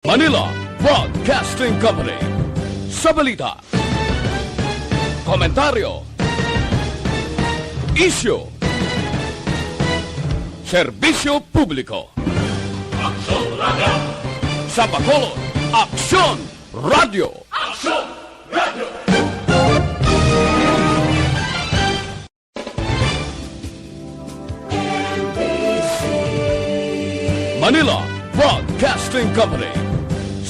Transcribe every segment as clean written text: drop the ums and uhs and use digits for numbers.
Manila Broadcasting Company. Sa balita, komentaryo, isyu, serbisyo publiko. Aksyon Radio! Sa Bacolod, Aksyon Radio! Aksyon Radio! Manila Broadcasting Company.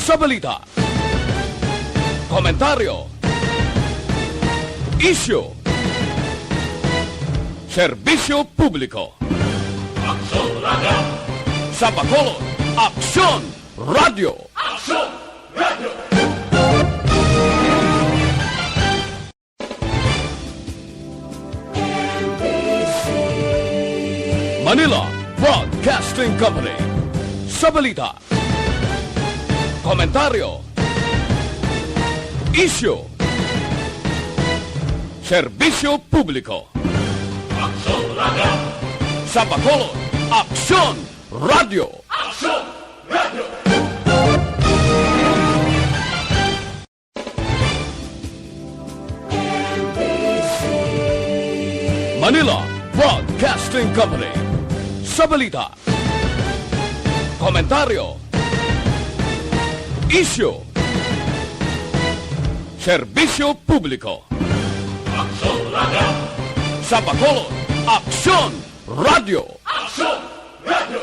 Sa balita, komentaryo, isyu, serbisyo publiko. Aksyon Radio! Sa Bacolod, Aksyon Radio! Aksyon Radio! Manila Broadcasting Company. Sa balita, komentaryo, isyu, serbisyo publiko. Aksyon Radio! Sa Bacolod, Aksyon Radio! Aksyon Radio! Manila Broadcasting Company. Sa balita, komentaryo, isyu, serbisyo publiko. Aksyon Radio! Sa Bacolod, Aksyon Radio! Aksyon Radio!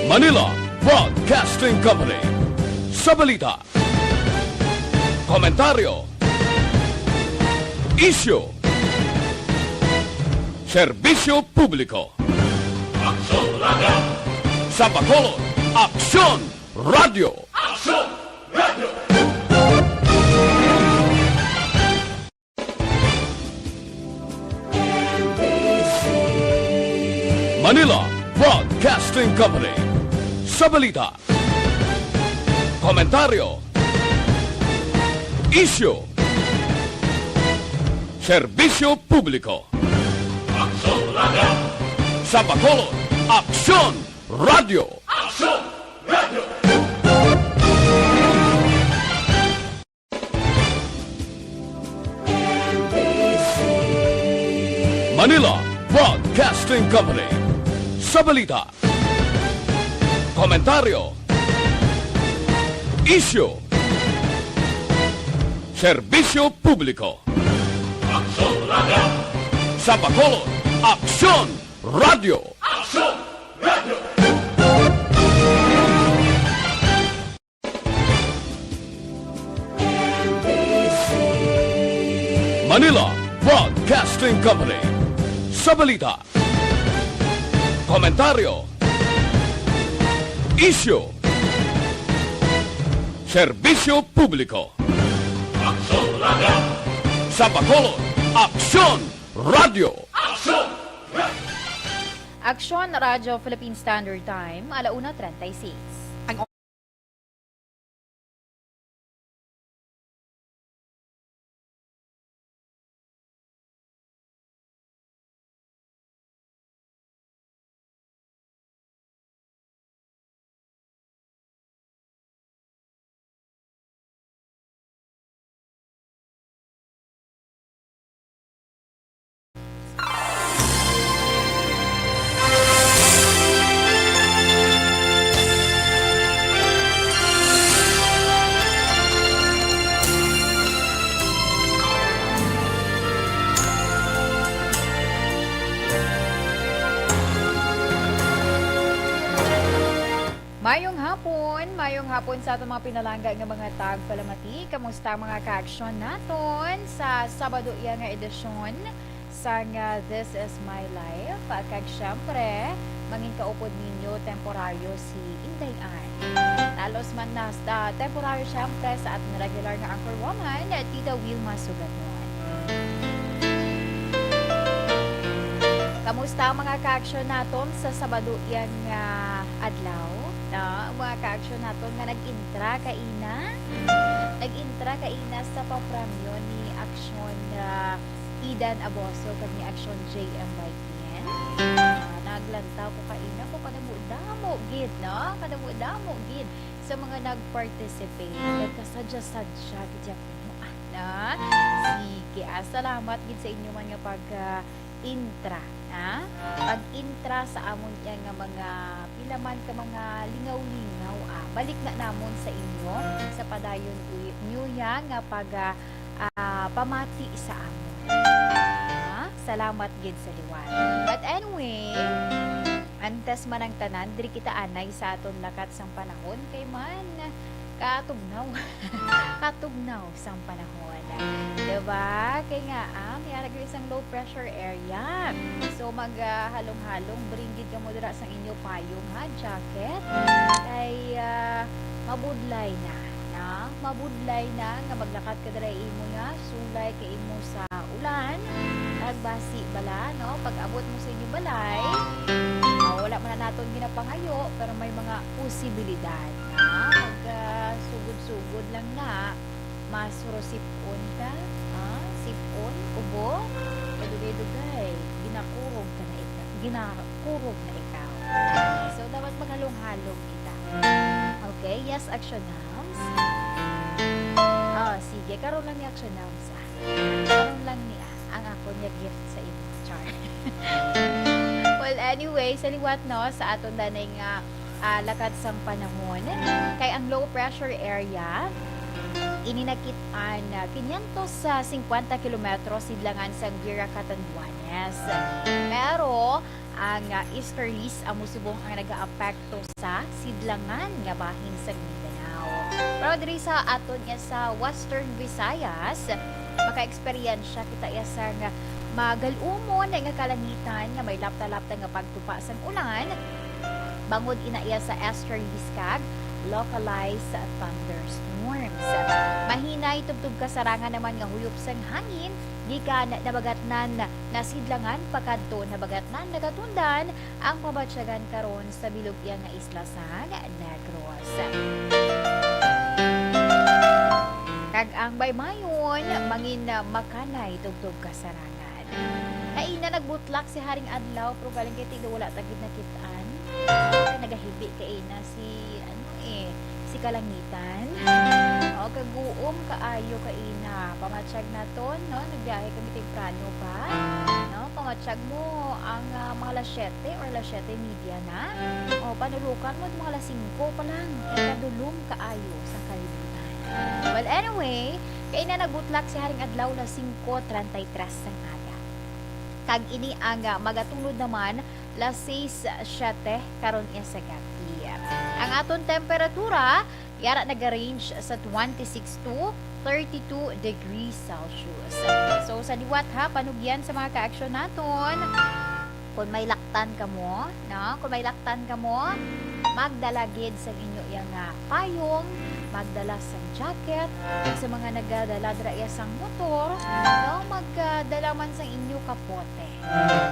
Manila Broadcasting Company. Sa balita, komentaryo, isyu, serbisyo publiko. Aksyon Radio! Sa Bacolod, Aksyon Radio! Aksyon Radio! Manila Broadcasting Company. Sa balita, komentaryo, isyu, serbisyo publiko. Aksyon Radio! Sa Bacolod, Aksyon Radio! Aksyon Radio! Manila Broadcasting Company. Sa balita, komentaryo, isyu, serbisyo publiko. Aksyon Radio! Sa Bacolod, Aksyon Radio! Aksyon Radio! Manila Broadcasting Company. Sa balita, komentaryo, isyu, serbisyo publiko. Aksyon Radio! Sa Bacolod, Aksyon Radio! Aksyon Radio! Aksyon Radyo Philippine Standard Time, 1:36. Ang mayong hapon sa atong mga pinalangga nga mga tagpalamati. Kamusta mga ka-aksyon naton sa Sabado iya nga edisyon sa nga This Is My Life. Kag syempre, mangin kaupod ninyo temporaryo si Inday Ann. Talos man na temporaryo syempre sa ating regular nga anchor woman, Tita Wilma Sugaton. Kamusta ang mga ka-aksyon naton sa Sabado yang adlaw? Ang mga ka-aksyon naton nga nag-intra kaina sa papremyo ni Aksyon Idan Aboso kag ni Action JM Baikin. Naglantaw ko kaina ko kadamo gid no, kadamo gid sa mga nag-participate. Nagkasadya-sadya gid na. Sige, salamat gid sa inyo man nga pag intra na pag-intra sa amon yan nga mga pilaman ka mga lingaw-lingaw balik na namon sa inyo sa padayon niyo nga pag pamati sa amon. Salamat gid sa liwan. But anyway, antes man ang tanan diri kita anay sa aton lakat sang panahon kay man katugnaw katugnaw sang panahon. Diba? Kaya nga, may arag isang low pressure area. So, halong-halong, bringgit ka mo dira sa inyo payong, jacket. Kay, mabudlay na. Mabudlay na, nga maglakat ka dira imo nga, sulay kay imo sa ulan. Nagbasi bala, no? Pag abot mo sa inyo balay, wala man na naton ginapangayo, pero may mga posibilidad na. Sugod-sugod lang na. Masuro sipon ka, sipon, ubo, kadugay-dugay, ginakurog na ikaw. So, dapat maghalong-halong kita. Okay, yes, action names. Sige, karoon lang ni action names. Karoon lang ni ang ako niya gift sa imo, char. Well, anyway, sa liwat no, sa aton danay nga lakad sang panahon, kay ang low pressure area, ininakitaan 550 kilometro sidlangan sa Gira, Catanduanes. Pero ang easterlies amo subong ang nag-aapekto sa sidlangan nga bahin sa Mindanao. Pero diri sa aton sa Western Visayas, maka-eksperyensya kita sa nga magalumon nga kalangitan nga may lapta-lapta nga pagtupa sa ulan. Bangod ina sa easterlies kag localized thunderstorms. Mahinay tubtub kasarangan naman nga huyop sang hangin gikan nabagatnan nasidlangan pakadto nabagatnan nagatundan ang pabatsyagan karon sa bilog iya nga isla sa Negros. Kag ang baymayon mangin makanay tubtub kasarangan. Kaina nagbutlak si Haring Adlaw pero galing kay tigdo wala tagid nakitaan. Nagahibi kay na si kalangitan. Kaguom kaayo kaina. Pamatsyag na to, no? Nagbiyahe kami temprano pa. No? Pamatsyag mo ang mga alas 7 or alas 7 media na. Panulukan mo mga alas 5 pa lang. Kadulong kaayo sa kalibutan. Well, anyway, kaina nagbutlak si Haring Adlaw na 5:33 sang aga. Kag ini ang magatungod naman las 6:07 karon iya sa gabi. Ang aton temperatura yara nag-range sa 26 to 32 degrees Celsius. So sa liwat panugyan sa mga ka-aksyon naton. Kung may laktan ka mo, no? Kung may laktan ka mo, magdala gid sa inyo yang payong, magdala sa jacket, sa mga nagdala dira sang motor, no? Magdala man sa inyo kapote.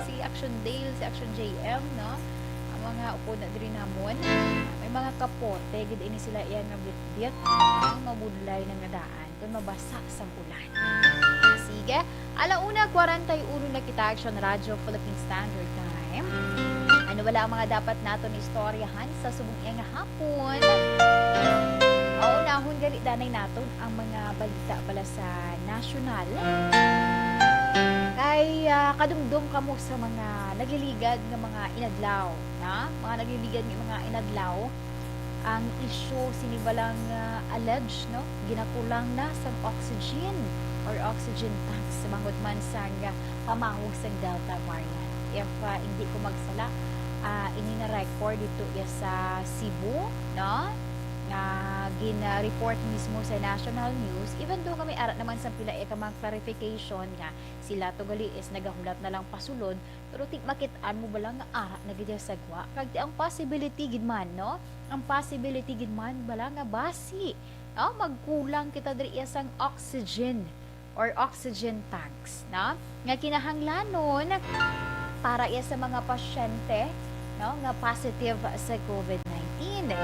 Si Action Dale, si Action JM, no? Mga upo na diri namon may mga kapote gid ini sila iya nga bitbit mabudlay na nga daan kun mabasa sa ulan. Sige, 1:41 na kita Action Radio Philippine Standard Time. Ano wala ang mga dapat naton istoryahan sa subong iya nga hapon. Unahon gali danay naton ang mga balita bala sa national. Kay kadumdum kamo sa mga nagliligad nga mga inadlaw, na? Mga nagliligad nga mga inadlaw, ang issue sinibalang alleged, no? Ginakulang na sa oxygen or oxygen tanks sa mangod man sang pamahog sa Delta variant. If hindi ko magsala, ini na record dito sa Cebu, no? Nga gina-report mismo sa national news, even though kami arat naman sa pila mga clarification nga sila to gali is nagahulat na lang pasulod, pero makitaan mo ba lang nga arat na gid sagwa kag ang possibility gid man, no? Ang possibility gid man bala nga basi, no? Magkulang kita diri sang oxygen or oxygen tanks, no? Nga kinahanglanon para sa mga pasyente, no, nga positive sa COVID-19.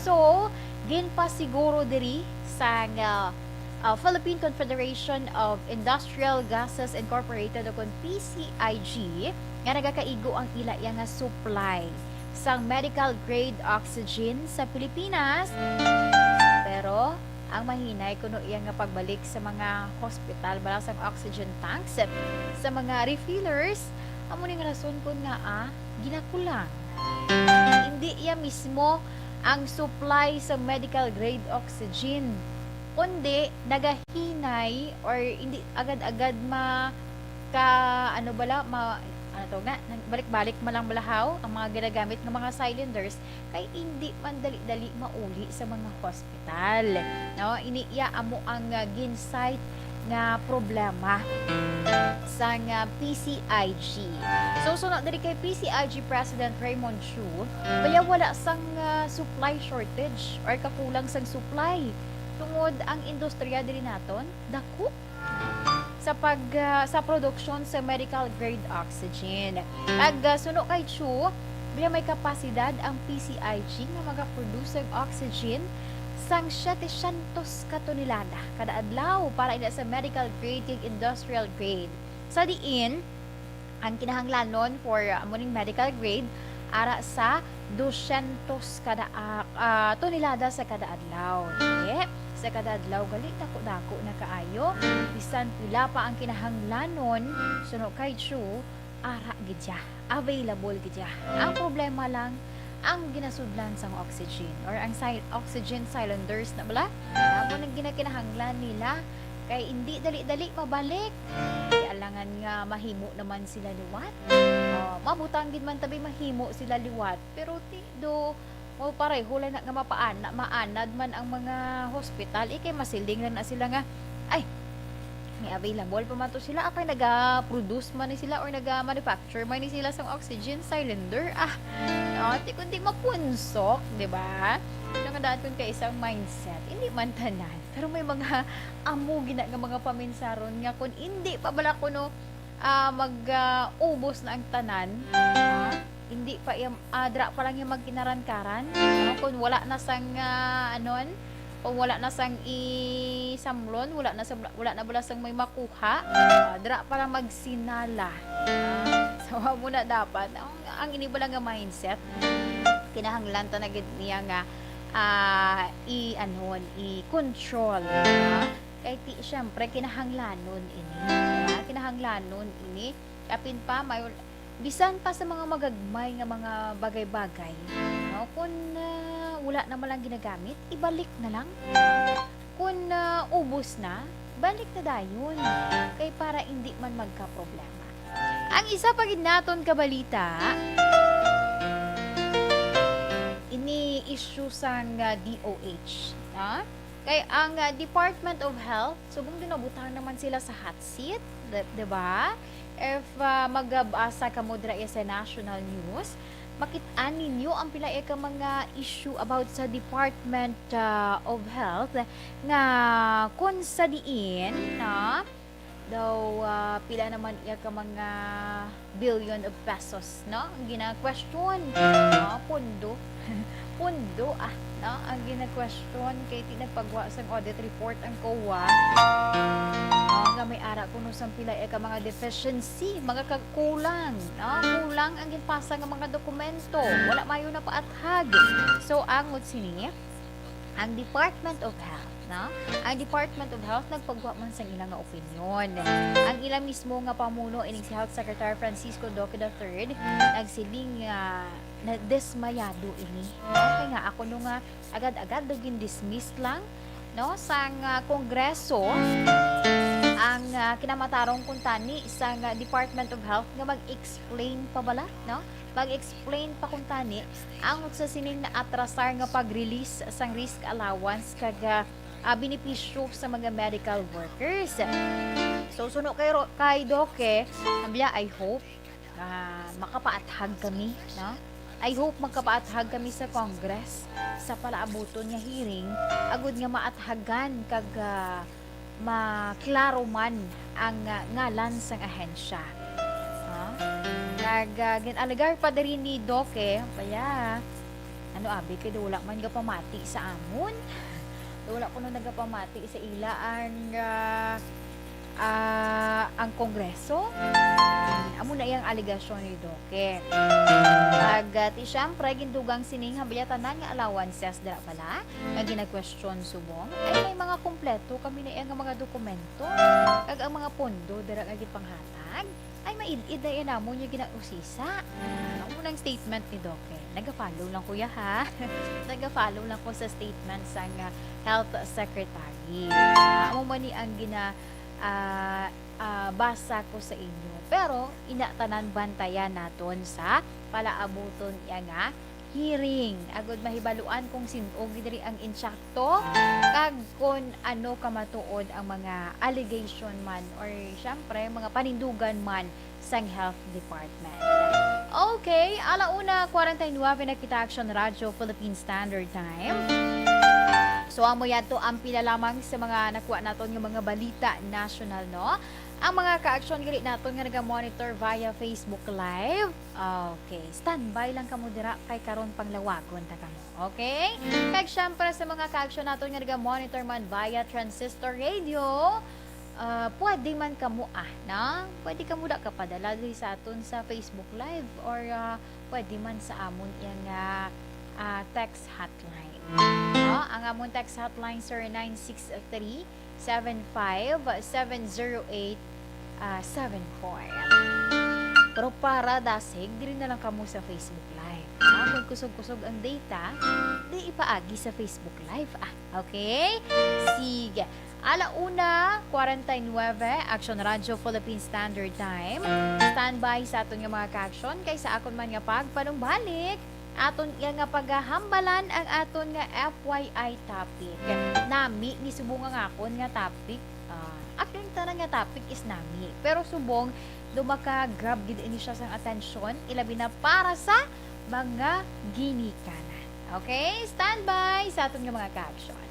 So, ginpa siguro diri sa Philippine Confederation of Industrial Gases Incorporated o PCIG nga nagakaigo ang ila nga supply sa medical grade oxygen sa Pilipinas. Pero ang mahinay kuno iya nga pagbalik sa mga hospital bala sa oxygen tanks sa mga refillers amo ning rason kun nga ginakulang. Hindi iya mismo ang supply sa medical grade oxygen kundi nagahinay or hindi agad-agad balik-balik malang balahaw ang mga ginagamit ng mga cylinders kay hindi man dali-dali mauli sa mga hospital. No, iniiya amo ang ginsight nga problema sa PCIG. So sunod diri kay PCIG President Raymond Chu, baya wala sang supply shortage or kakulang sang supply tungod ang industriya diri naton dako sa produksyon sa medical grade oxygen. Suno kay Chu, biya may kapasidad ang PCIG nga magaproduce ng oxygen sang 700 ka tonelada kada adlaw para ina sa medical grade ug industrial grade. Sa diin, ang kinahanglanon for amuning medical grade ara sa 200 kada tonelada sa kada adlaw. Okay? Sa kada adlaw gali dako-dako na kaayo bisan pila pa ang kinahanglanon suno kay Chu ara gidya available gidya. Ang problema lang ang ginasudlan sang oxygen or ang oxygen cylinders na bala amo nang ginakinahanglan nila kay hindi dali-dali mabalik. Alangan nga mahimo naman sila liwat. Mabutang gid man tabi mahimo sila liwat pero do o pareho lang nga maanad man ang mga hospital kay masilding lang na sila nga ay may available pa man to sila apay naga-produce man ni sila or naga-manufacture man ni sila sang oxygen cylinder di kundi mapunsok, di ba? Nga daan kun kay isang mindset hindi man tanan pero may mga amo gina nga mga paminsaron nga kun hindi pa bala kuno mag-ubos na ang tanan hindi pa dra pa lang yung magkinaran-karan kung wala na sang kung wala na sang isamlon wala na bala sang may makuha dra pa lang magsinala so mo na dapat ang inibala nga mindset kinahanglan ta na gid niya nga i-control kay syempre kinahanglanon ini kapin pa may bisan pa sa mga magagmay nga mga bagay-bagay kung wala na malang ginagamit ibalik na lang kung ubos na balik na dayon kay para hindi man magka-problema. Ang isa pa gid naton kabalita ini issue sang DOH kay ang Department of Health subong dinabutang naman sila sa hot seat, diba? If magabasa ka mo dira sa national news, makit-an ninyo ang pila ka mga issue about sa Department of Health nga kun sa diin daw pila naman iya ka mga billion of pesos ang gina-question pondo ang gina-question kay tinagpagwa sa audit report ang COA nga may ara kuno sang pila ka mga deficiency mga kulang kulang ang ginpasa nga mga dokumento wala mayo na paathag so angod sini ang Department of Health ang Department of Health nagpagwa man sang ilang nga opinyon. Ang ilang mismo nga pamuno ining si Health Secretary Francisco Duque III nagsiling na desmayado ini. Kaya nga ako nga agad-agad dugin dismiss lang sang Kongreso ang kinamatarong kuntani sa Department of Health nga mag-explain pa bala mag-explain pa kuntani ang sa sining na atrasar nga pag-release sang risk allowance kag benepisyo sa mga medical workers. So suno kay Doke, I hope makapaathag kami, I hope magkapaathag kami sa Congress sa palaabuton nga hearing agud nga maathagan kag maklaro man ang ngalan sang ahensya. Ginalagar pa diri ni Doke, kaya abi kay wala man nga pamati sa amon. wala ko nung nagapamati sa ila ang Kongreso. Amo na iyang aligasyon ni Doke. Ti syempre gindugang sining habayatanan nga allowances dira pala nga gina-question subong ay may mga kumpleto kami na iyang mga dokumento kag ang mga pondo dira nga gipanghatag ay mailid na yan mo niya ginausisa. Ang unang statement ni Doke, nag-follow lang kuya ha. Nag-follow lang ko sa statement sa Health Secretary. Amo man ni ang basa ko sa inyo. Pero, inatanan bantayan naton sa palaabuton nga hearing. Agod mahibaluan kung sino gidiri ang insakto kag kung ano kamatuod ang mga allegation man or syempre mga panindugan man sang health department. Okay, alauna 49 nagkita Action Radio Philippine Standard Time. So amo yato ang pila lamang sa mga nakuha naton yung mga balita national no. Ang mga ka-action gali naton nga naga-monitor via Facebook Live. Okay, standby lang kamo dira kay karon panglawagon ta kamo. Okay? Kag syempre sa mga ka-action naton nga naga-monitor man via Transistor Radio, pwede man kamo na pwede kamo da kapadala diri sa aton sa Facebook Live or pwede man sa amon yang text hotline. Ang amon text hotline sir 963 7570874. Pero para dasig, diri na lang kamo sa Facebook Live. Kung kusog-kusog ang data, di ipaagi sa Facebook Live. Okay? Sige. Alauna, 49, Action Radio Philippine Standard Time. Standby sa aton nga mga ka-action kay sa akon man nga pagpanumbalik aton nga paghahambalan ang aton nga FYI topic. Nami ni subong nga akon nga topic. Actually, tanang nga topic is nami. Pero subong, dumaka-grab gid ini siya sang atensyon, ilabi na para sa mga ginikanan. Okay? Standby sa aton nga mga ka-action.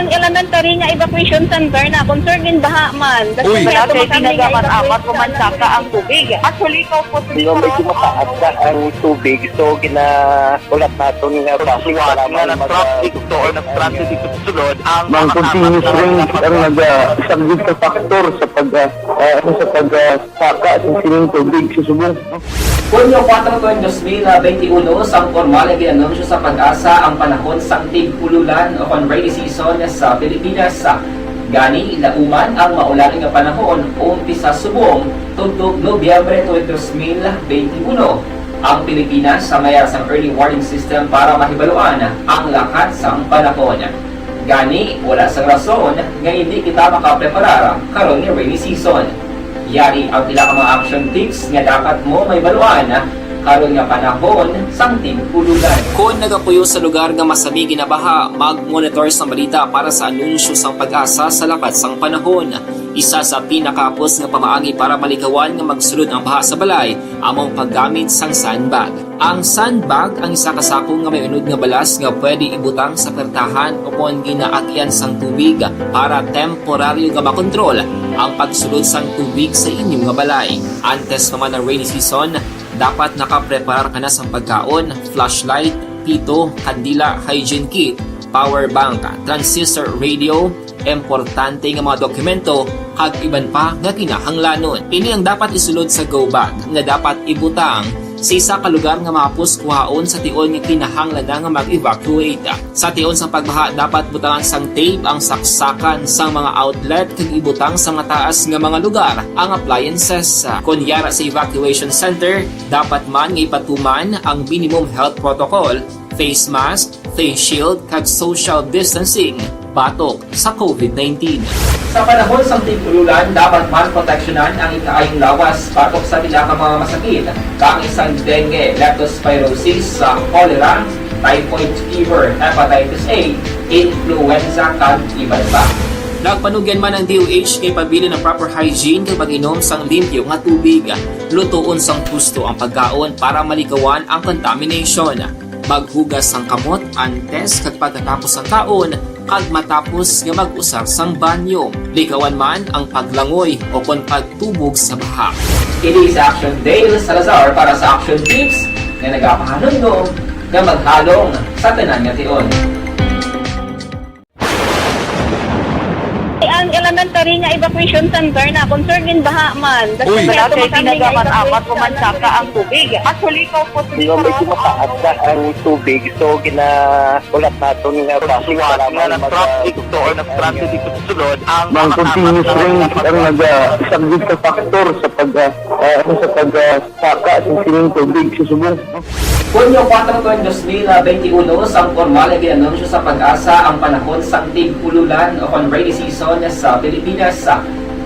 ang elementary nga evacuation center na concerned in baha man. Uy. Kaya Kaya tumakami nga pinagaman-amat kumansaka ang tubig. Actually, ikaw po Medyo mataas na ang tubig. So, ulat natin nga pagsiwala nga ng traffic to or ng traffic dito sa sulod ang Mang continuous rain ang nag-sagbit sa factor sa pagsaka sa sining tubig sa subong. Hunyo 4, 2021, sang formal ay ginanunsyo sa pag-asa ang panahon sang tig-ululan o rainy season sa Pilipinas. Gani, lauman ang maulan nga panahon umpisa subong tuntog Nobyembre 2021. Ang Pilipinas sa mayroon sang early warning system para mahibaluan ang lakat sang panahon. Gani, wala sang rason nga hindi kita makapreparar karon ni rainy season. Yari ang pila ka mga action tips nga dapat mo may baluan karon nga panahon sang tig-ululan. Kung nagapuyo sa lugar nga masabi ginabaha, mag-monitor sa balita para sa anunsyo sang pag-asa sa lakat sang panahon. Isa sa pinakapos nga pamaagi para malikawan nga magsulod ang baha sa balay among paggamit sang sandbag. Ang sandbag ang isa ka sako nga may unod nga balas nga pwede ibutang sa pertahan upon ginaagyan sang tubig para temporaryo nga makontrol ang pagsulod sang tubig sa inyong nga balay. Antes naman ng rainy season, dapat nakapreparar ka na sa pagkaon, flashlight, pito, kandila, hygiene kit, power bank, transistor radio, importante nga mga dokumento, kag iban pa nga kinahanglanon. Ini ang dapat isulod sa go bag nga dapat ibutang sa isa ka lugar nga mapus kuhaon sa tion nga kinahanglan nga mag-evacuate. Sa tion sa pagbaha dapat butangan sang tape ang saksakan sang mga outlet kag ibutang sa mataas nga mga lugar ang appliances. Kunyara sa evacuation center, dapat man nga ipatuman ang minimum health protocol, face mask, face shield kag social distancing batok sa COVID-19. Sa panahon sa tig-ululan, dapat man proteksyonan ang ikaayong lawas batok sa nila ka mga masakit, kang isang dengue, leptospirosis, cholera, typhoid fever, hepatitis A, influenza, kag iban pa. Nagpanugyan man ang DOH kay pabili ng proper hygiene kay pag-inom sang limpyo nga tubig. Lutuon sang gusto ang pagkaon para malikawan ang contamination. Maghugas sang kamot antes kag pagkatapos ang kaon kag matapos nga mag-usar sang banyo. Likawan man ang paglangoy o kon pagtubog sa baha. Kini sa Action Dale Salazar para sa Action Tips nga nagapahanundong nga maghalong sa tanan nga tion. ang elementary nga evacuation center na concerned in baha man. Uy. Kaya Kaya tumakami nga pinagaman-amat evacuation kumansaka ang tubig. Actually, ikaw po Medyo mataas na ang tubig. So, ulat natin nga pagsiwala nga ng traffic to or ng traffic dito sa sulod ang Mang continuous rain ang nag-sagbit sa factor sa pagsaka sa sining tubig sa subong. Hunyo 4, 2021, sang formal ay ginanunsyo sa pag-asa ang panahon sang tig-ululan o rainy season sa Pilipinas.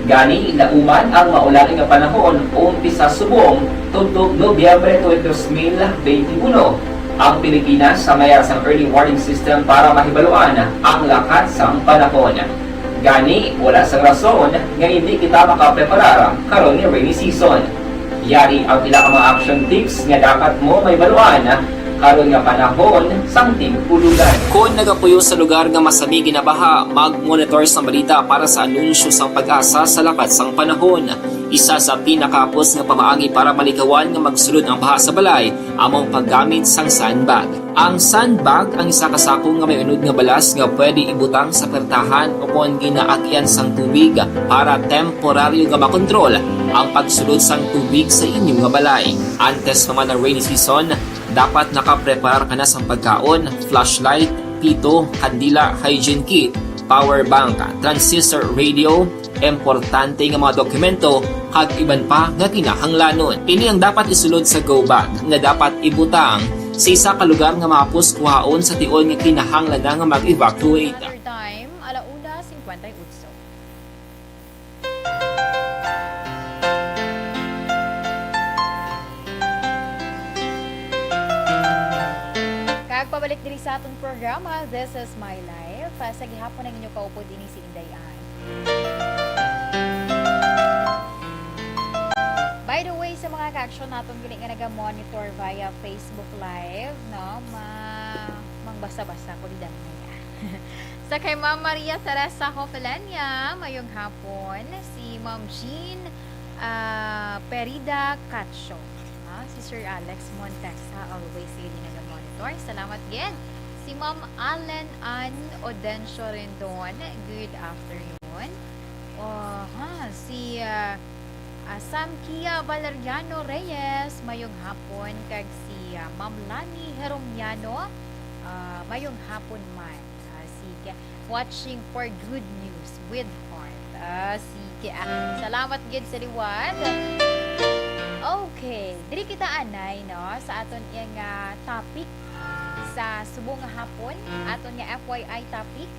Gani, lauman ang maulan nga panahon umpisa subong tuntog Nobyembre 2021. Ang Pilipinas sa mayroon sang early warning system para mahibaluan ang lakat sang panahon. Gani, wala sang rason nga hindi kita makapreparar karon ni rainy season. Yari ang pila ka mga action tips nga dapat mo may baluan karon nga panahon sang tig-ululan. Kung nagapuyo sa lugar nga masabi ginabaha, mag-monitor sa balita para sa anunsyo sang pag-asa sa lakat sang panahon. Isa sa pinakapos nga pamaagi para malikawan nga magsulod ang baha sa balay among paggamit sang sandbag. Ang sandbag ang isa ka sako nga may unod nga balas nga pwede ibutang sa pertahan upon ginaagyan sang tubig para temporaryo nga makontrol ang pagsulod sang tubig sa inyong nga balay. Antes naman ng rainy season, dapat nakapreparar ka na sa pagkaon, flashlight, pito, kandila, hygiene kit, power bank, transistor radio, importante nga mga dokumento, kag iban pa nga kinahanglanon. Ini ang dapat isulod sa go bag nga dapat ibutang sa isa ka lugar nga mapus kuhaon sa tion nga kinahanglan nga mag-evacuate. Time, 1:58. Kag pabalik diri sa atong programa, This is My Life. Sa gihapon ang inyo kaupo din si Indayan. By the way, sa mga ka-action natin gini nga naga-monitor via Facebook Live, no? Mangbasa-basa ko di dami niya. Sa kay Ma'am Maria Teresa Hofelania, mayong hapon. Si Ma'am Jean Perida Cacho. Si Sir Alex Montesa, always leading na monitor. Salamat again. Si Ma'am Allen Ann Odencio Rendon, good afternoon. Si Sam Kia Valeriano Reyes, mayong hapon. Kag si Ma'am Lani Heromiano, mayong hapon man. Sige, watching for good news with heart. Sige, salamat gid sa liwat. Okay, diri kita anay no sa aton yang topic sa subong nga hapon, aton nga FYI topic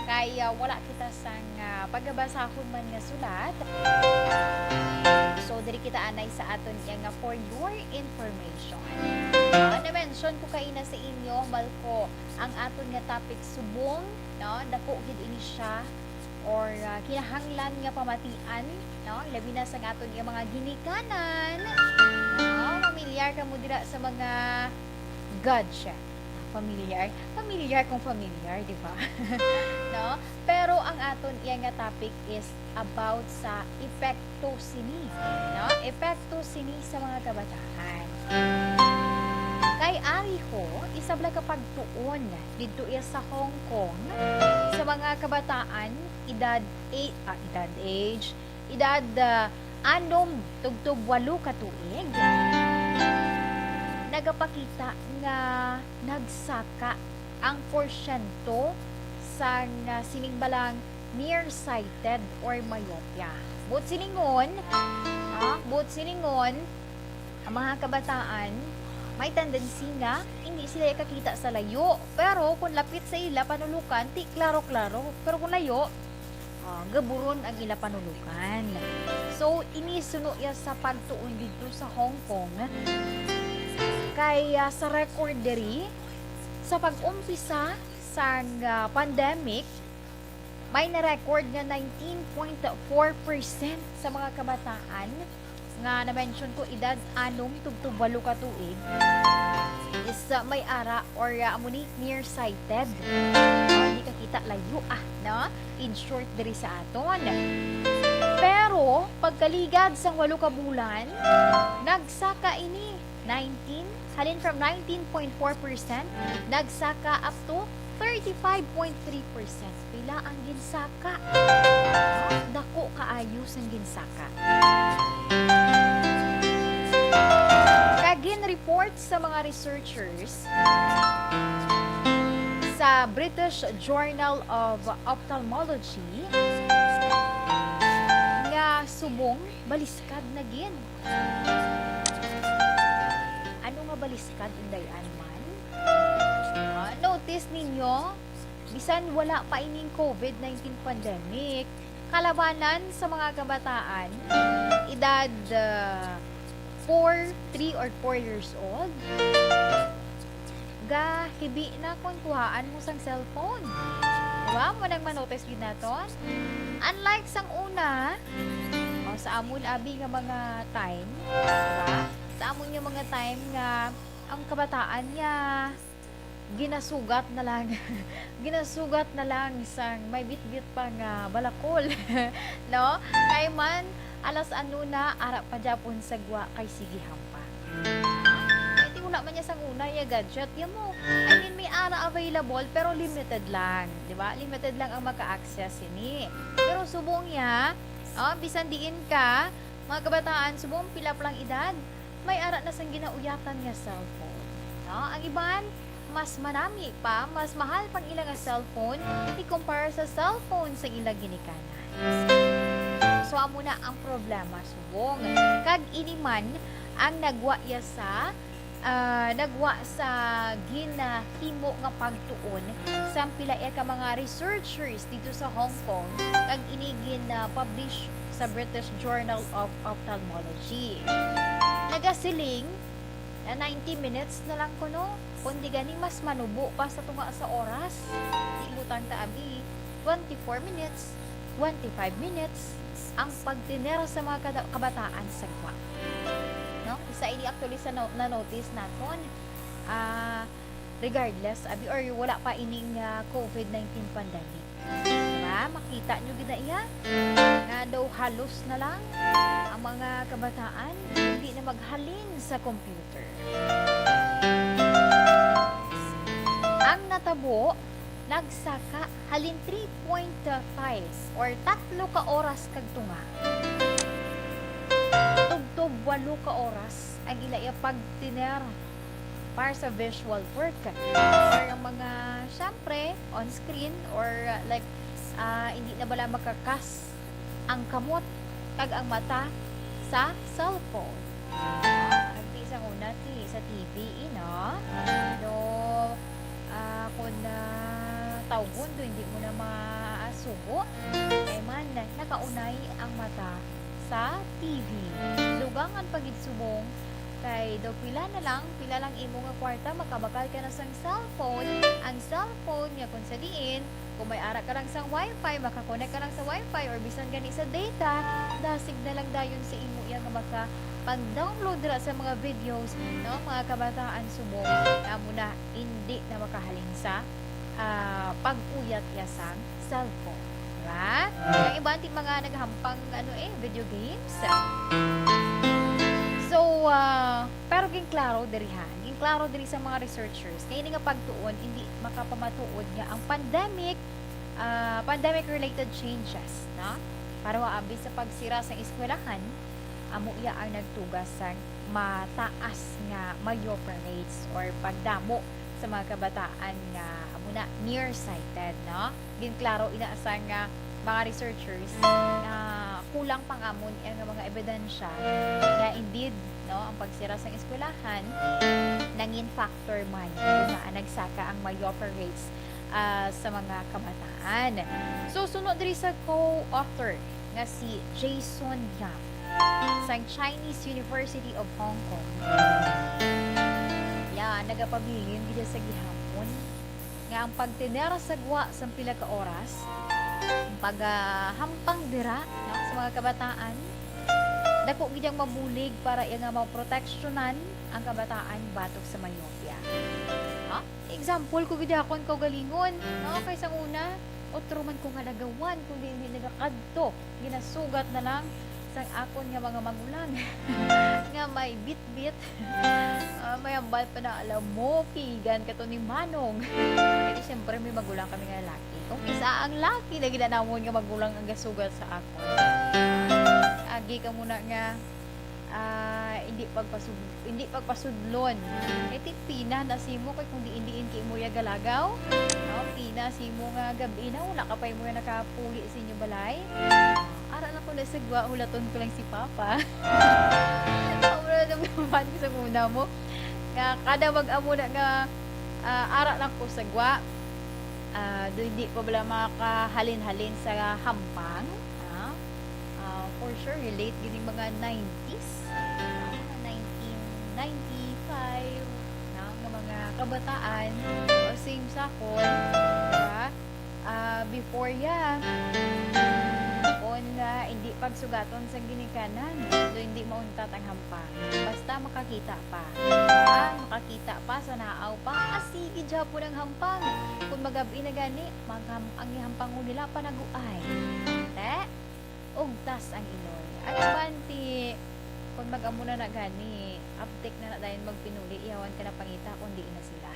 kay wala kita sang pagbabasahon man nga sulat. So diri kita anay sa aton yang for your information. Na-mention ko kaina sa inyo malko ang aton nga topic subong no dako gid ini siya or kinahanglan nga pamatian no labi na sa aton nga mga ginikanan no pamilyar ka mo dira sa mga God siya familiar kung familiar di ba no pero ang aton iya nga topic is about sa epekto sini sa mga kabataan. Kay ari ko, isabla ka pagtuon dito iya sa Hong Kong sa mga kabataan edad 6 tugtog 8 ka tuig. Nagapakita nga nagsaka ang porsyento sa siningbalang nearsighted or myopia. Buot siningon, ang mga kabataan may tendency nga hindi sila kakita sa layo. Pero kung lapit sa ila panulukan, ti klaro-klaro. Pero kung layo, gaburon ang ila panulukan. So, inisuno ya sa pagtuon dito sa Hong Kong. Kaya sa record diri, sa pag-umpisa sa pandemic, may na-record nga 19.4% sa mga kabataan nga na-mention ko edad 6 tugtog 8 ka tuig is may ara or amuni nearsighted. Hindi ka kita layo no? In short diri sa aton. Pero pagkaligad sang 8 ka bulan, nagsaka ini 19 halin from 19.4% nagsaka up to 35.3%. Pila ang ginsaka. Dako kaayos ang ginsaka. Kagin report sa mga researchers sa British Journal of Ophthalmology nga subong baliskad na gin. Ano nga baliskad undayan man? Notice ninyo, bisan wala pa ining COVID-19 pandemic, kalabanan sa mga kabataan, edad 4, 3 or 4 years old, hibi na kung kuhaan mo sang cellphone. Diba? Manang manotice yun na to. Unlike sang una, sa amon abi nga mga time, diba? Sa amon nga mga time nga ang kabataan niya ginasugat na lang sang may bit-bit pa nga balakol no kay man alas ano na ara pa japon sagwa kay sige hampa iti una man niya sang una ya gadget ya mo I mean may ara available pero limited lang di ba limited lang ang maka-access ini pero subong ya bisan diin ka mga kabataan subong pila lang edad may ara na sang ginauyatan nga cellphone no ang iban mas marami pa, mas mahal pang ilang cellphone i-compare sa cellphone sa ilang ginikanan. So, amo na ang problema subong. Kag iniman ang nagwa sa ginahimo nga pagtuon sa pila ka mga researchers dito sa Hong Kong kag inigin publish sa British Journal of Ophthalmology. Nagasiling na 90 minutes na lang kuno kundi ganing mas manubo pa sa tunga sa oras ibutang taabi 24 minutes 25 minutes ang pagtinera sa mga kabataan sa kwa no isa ini actually sa na notice naton regardless abi or wala pa ining COVID-19 pandemic. Diba? Makita nyo gina iya nga daw halos na lang ang mga kabataan hindi na maghalin sa computer. Ang natabo nagsaka halin 3.5 or 3 ka oras kag tunga. Tugtog 8 ka oras ang ilaya pagtiner para sa visual work. Or ang mga, syempre, on screen or hindi na bala makakas ang kamot kag ang mata sa cellphone. Agdi sa una sa TV, no? No, kung tawgon do hindi mo na maasubo, eh man, nakaunay ang mata sa TV. Lugangan pagid subong kay daw pila lang imo nga kwarta makabakal ka na sang cellphone. Ang cellphone nga kung sa diin kung may ara ka lang sang wifi, makakonect ka lang sa wifi or bisan gani sa data, dasig na lang dayon sa imo iya nga maka pag-download ra sa mga videos, no, mga kabataan subong amo na hindi na makahalin sa pag-uyat ya sang cellphone. Diba? Yung iba ating mga naghampang video games. So, pero ginklaro diri sa mga researchers kaya nga pagtuon hindi makapamatuod nga ang pandemic related changes, no? Para waabi sa pagsira sa eskwelahan, amo iya ang nagtugas sa mataas nga myopia rates or pagdamo sa mga kabataan nga amo na nearsighted, no? Ginklaro inaasang nga mga researchers na kulang pang amon ang mga ebidensya na indeed, no, ang pagsira sa eskwelahan nangin factor man kung nagsaka ang myopia rates sa mga kabataan. So sunod diri sa co-author nga si Jason Yap sa Chinese University of Hong Kong. Nagapabilin gid sa gihapon nga ang pagtinera sa gwa sa pila ka oras, paghampang dira, no, sa mga kabataan, dako gid ang mabulig para iya nga maproteksyonan ang kabataan batok sa myopia. Ha? Example ko gid akon kaugalingon, no, kay sang una otro man ko nga nagawan kundi hindi nagakadto, ginasugat na lang sang akon nga mga magulang nga may bit-bit may ambal pa na alam mo pigan kato ni Manong. Kasi siyempre may magulang kami nga laki. Kung isa ang laki na ginanamon nga magulang ang gasugat sa akon, agi ka muna nga hindi pagpasudlon. Iti pina na simo kay kung diin kay mo ya galagaw, no, pina simo nga gabi na wala ka pa mo nakapuli sa inyo balay. Ara na ko na sagwa ulaton ko lang si Papa. Wala na naman ko sa muna mo. Nga kada mag-amo na nga ara lang ko sagwa. Do hindi ko bala makahalin-halin sa hampang. For sure relate gining mga 90s. 1995 nga mga kabataan o same sakon, diba? Before kung hindi pagsugaton sa ginikanan, so hindi mauntat ang hampang. Basta makakita pa. Diba? Makakita pa sa naaw pa. Asigi dyan po ng hampang. Kung magabi na gani, ang hampang nila pa naguay. Ugtas ang iloy. Ang banti, kung mag-amuna na gani, uptake na dahil magpinuli, ihawan ka na pangita kung di na sila.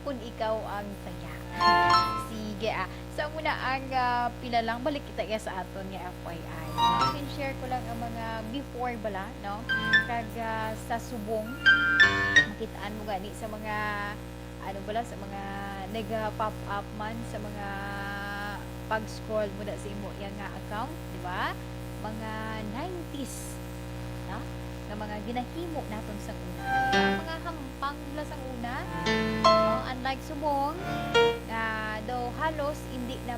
Kung ikaw ang tanya. Sige So, muna ang pila lang, balik kita sa aton nga FYI. No? Share ko lang ang mga before bala, no? Kag sa subong, makitaan mo gani sa mga, sa mga nag-pop up man, sa mga pag-scroll mo na sa imo yang nga account, di ba? Mga 90s, no? Na mga ginahimo naton sa una. Mga hampang mula sa una, no? Unlike subong, na daw halos hindi na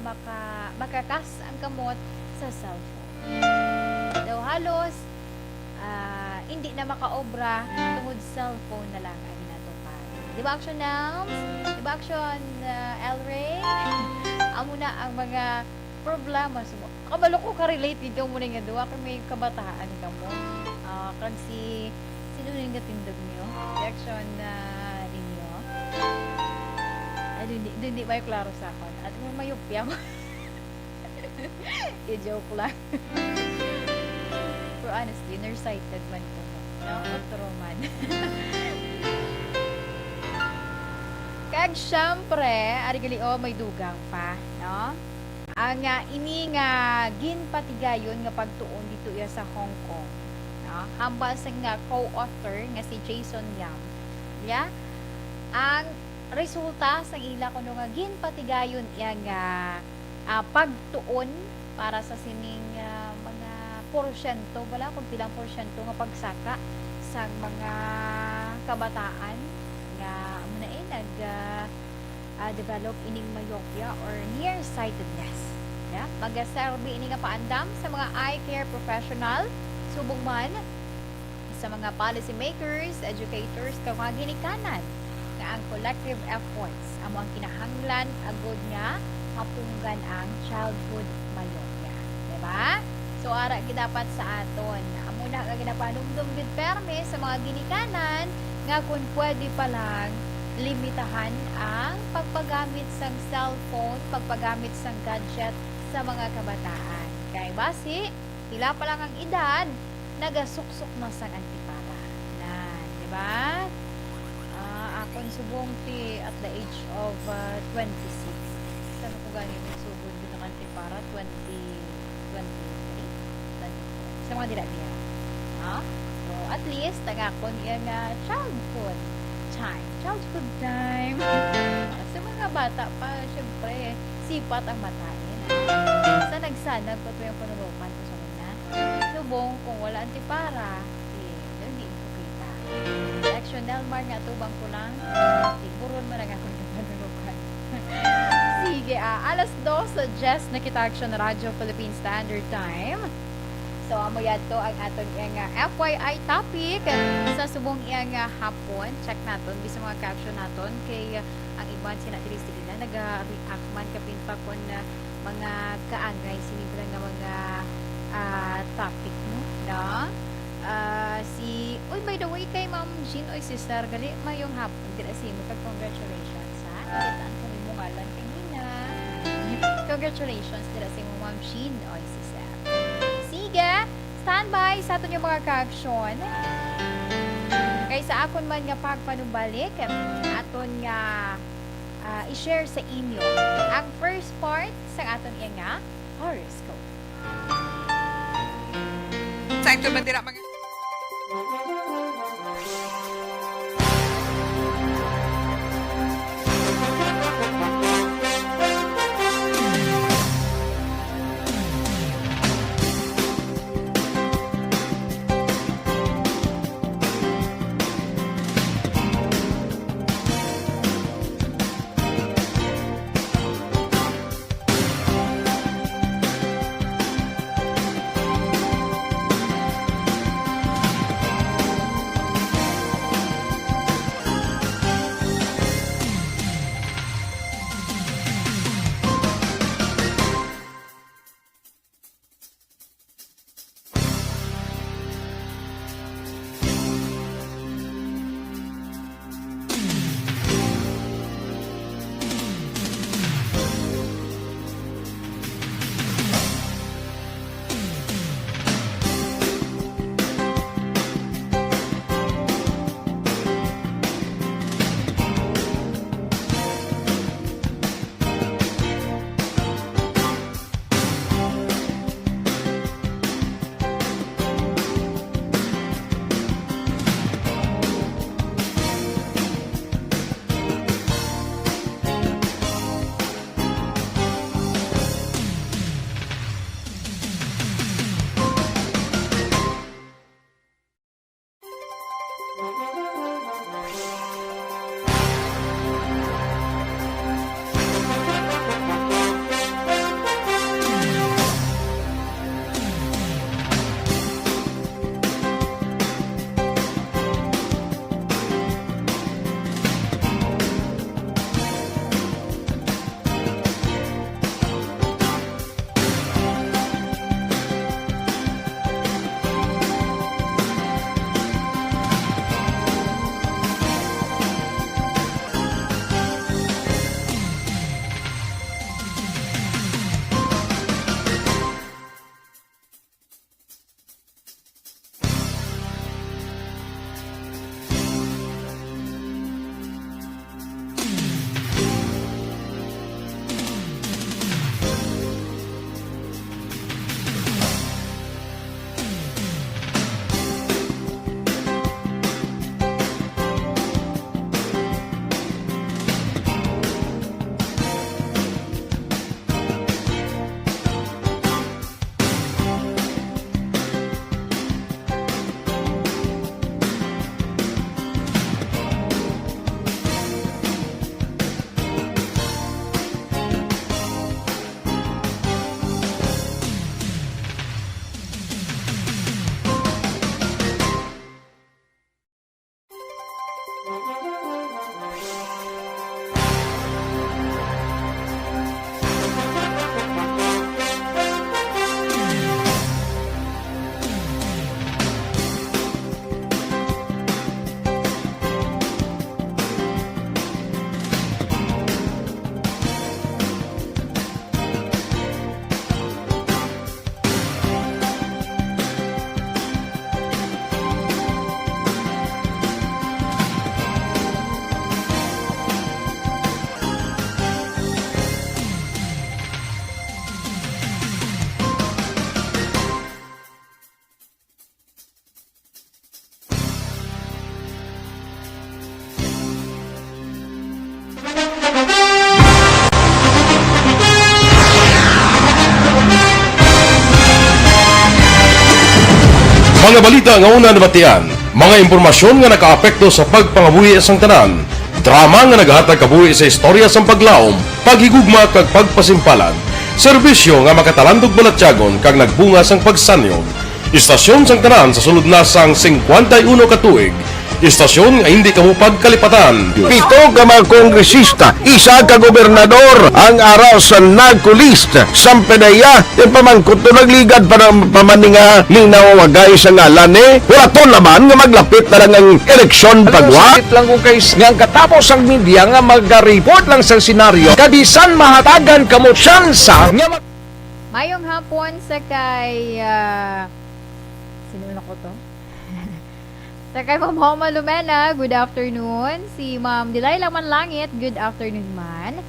makakas ang kamot sa cellphone. Daw halos hindi na makaobra tungod cellphone na lang ang ginatukan. Di ba action Nels? Di ba action Elray? Amo na ang mga problema sumo. Kabalo ko ka-relate dito mo nga duwa kay may kabataan ka mo. Kag sino nga tindog niyo? Reaction ninyo. Hindi may klaro sa akin. At may mayupya mo. I-joke lang. Pero honestly, nearsighted man ko. No? Otro man. Kag syempre, arigali may dugang pa, no? Ang ini nga ginpatigayon nga pagtuon dito iya sa Hong Kong, no? Hambal sa nga co-author nga si Jason Yam. Ya? Ang resulta sa ila kuno nga ginpatigayon iya nga pagtuon para sa sining mga porsyento, wala kung pilang porsyento nga pagsaka sa mga kabataan nga nag-develop ining myopia or nearsightedness. Yeah? Mag-serve ini nga paandam sa mga eye care professional, subong man sa mga policy makers, educators, kag mga ginikanan nga ang collective efforts amo ang kinahanglan agud nga mapunggan ang childhood myopia. Diba? So, ara gidapat sa aton. Amo na nga ginapanumdum gid perme sa mga ginikanan nga kung pwede pa lang limitahan ang pagpagamit sang cellphone, pagpagamit sang gadget sa mga kabataan. Kay basi, pila pa lang ang edad, nagasuksok na sang antipara. Na, di ba? Akon subong ti at the age of 26. Saan ko gani nagsugod din ang antipara? 23? Sa mga dila-dila. So, at least, tagakon yung childhood time. Sa mga bata pa, syempre, sipat ang matain. Sa nagsanag pa ito yung panulupan ko sa muna. Subong, kung wala antipara, hindi ko kita. Action Delmar nga ito, bang ko lang, siguron mo na nga kung yung panulupan. Sige, alas 2 sa Jess na kita Action Radio Philippine Standard Time. So, amo yato ang aton iyang FYI topic sa subong iyang hapon. Check naton bisa mga caption naton kay ang iban sina diri sila naga-react man kapin pa kon mga kaangay sinibra nga mga topic mo, no? By the way kay Ma'am Jean oy sister gali mayong hapon dira si mo congratulations ha. Kitaan ko mo ngalan kanina. Congratulations dira si mo Ma'am Jean oy sister. Sige, standby sa aton yung mga ka-aksyon. Kay sa akon man nga pagpanumbalik, aton nga i-share sa inyo ang first part sa aton nga horoscope. Sakto man dira mga Mga balita nga una nabatian, mga impormasyon nga nakaapekto sa pagpangabuhi sang tanan, drama nga naghatag kabuhi sa istorya sang paglaom, paghigugma kag pagpasimpalan, serbisyo nga makatalandog balatyagon kag nagbunga sang pagsanyog, istasyon sang tanan sa sulod na sang 51 ka tuig, istasyon nga hindi kamupag kalipatan. 7 ka mga kongresista, 1 ka gobernador ang araw sa nagkulist sampedaya yung pamangkot to nagligad para pamaninga linaw wagay sa ngalan wala to naman nga maglapit na lang ang eleksyon pagwa. Sakit lang kung guys nga katapos ang media nga mag-report lang sa senaryo kabisan mahatagan kamo tsansa nga Mayong hapon sa kay... sino na ko to? Sa kay Ma'am Homa Lumena, good afternoon. Si Ma'am Delilah Manlangit, good afternoon man.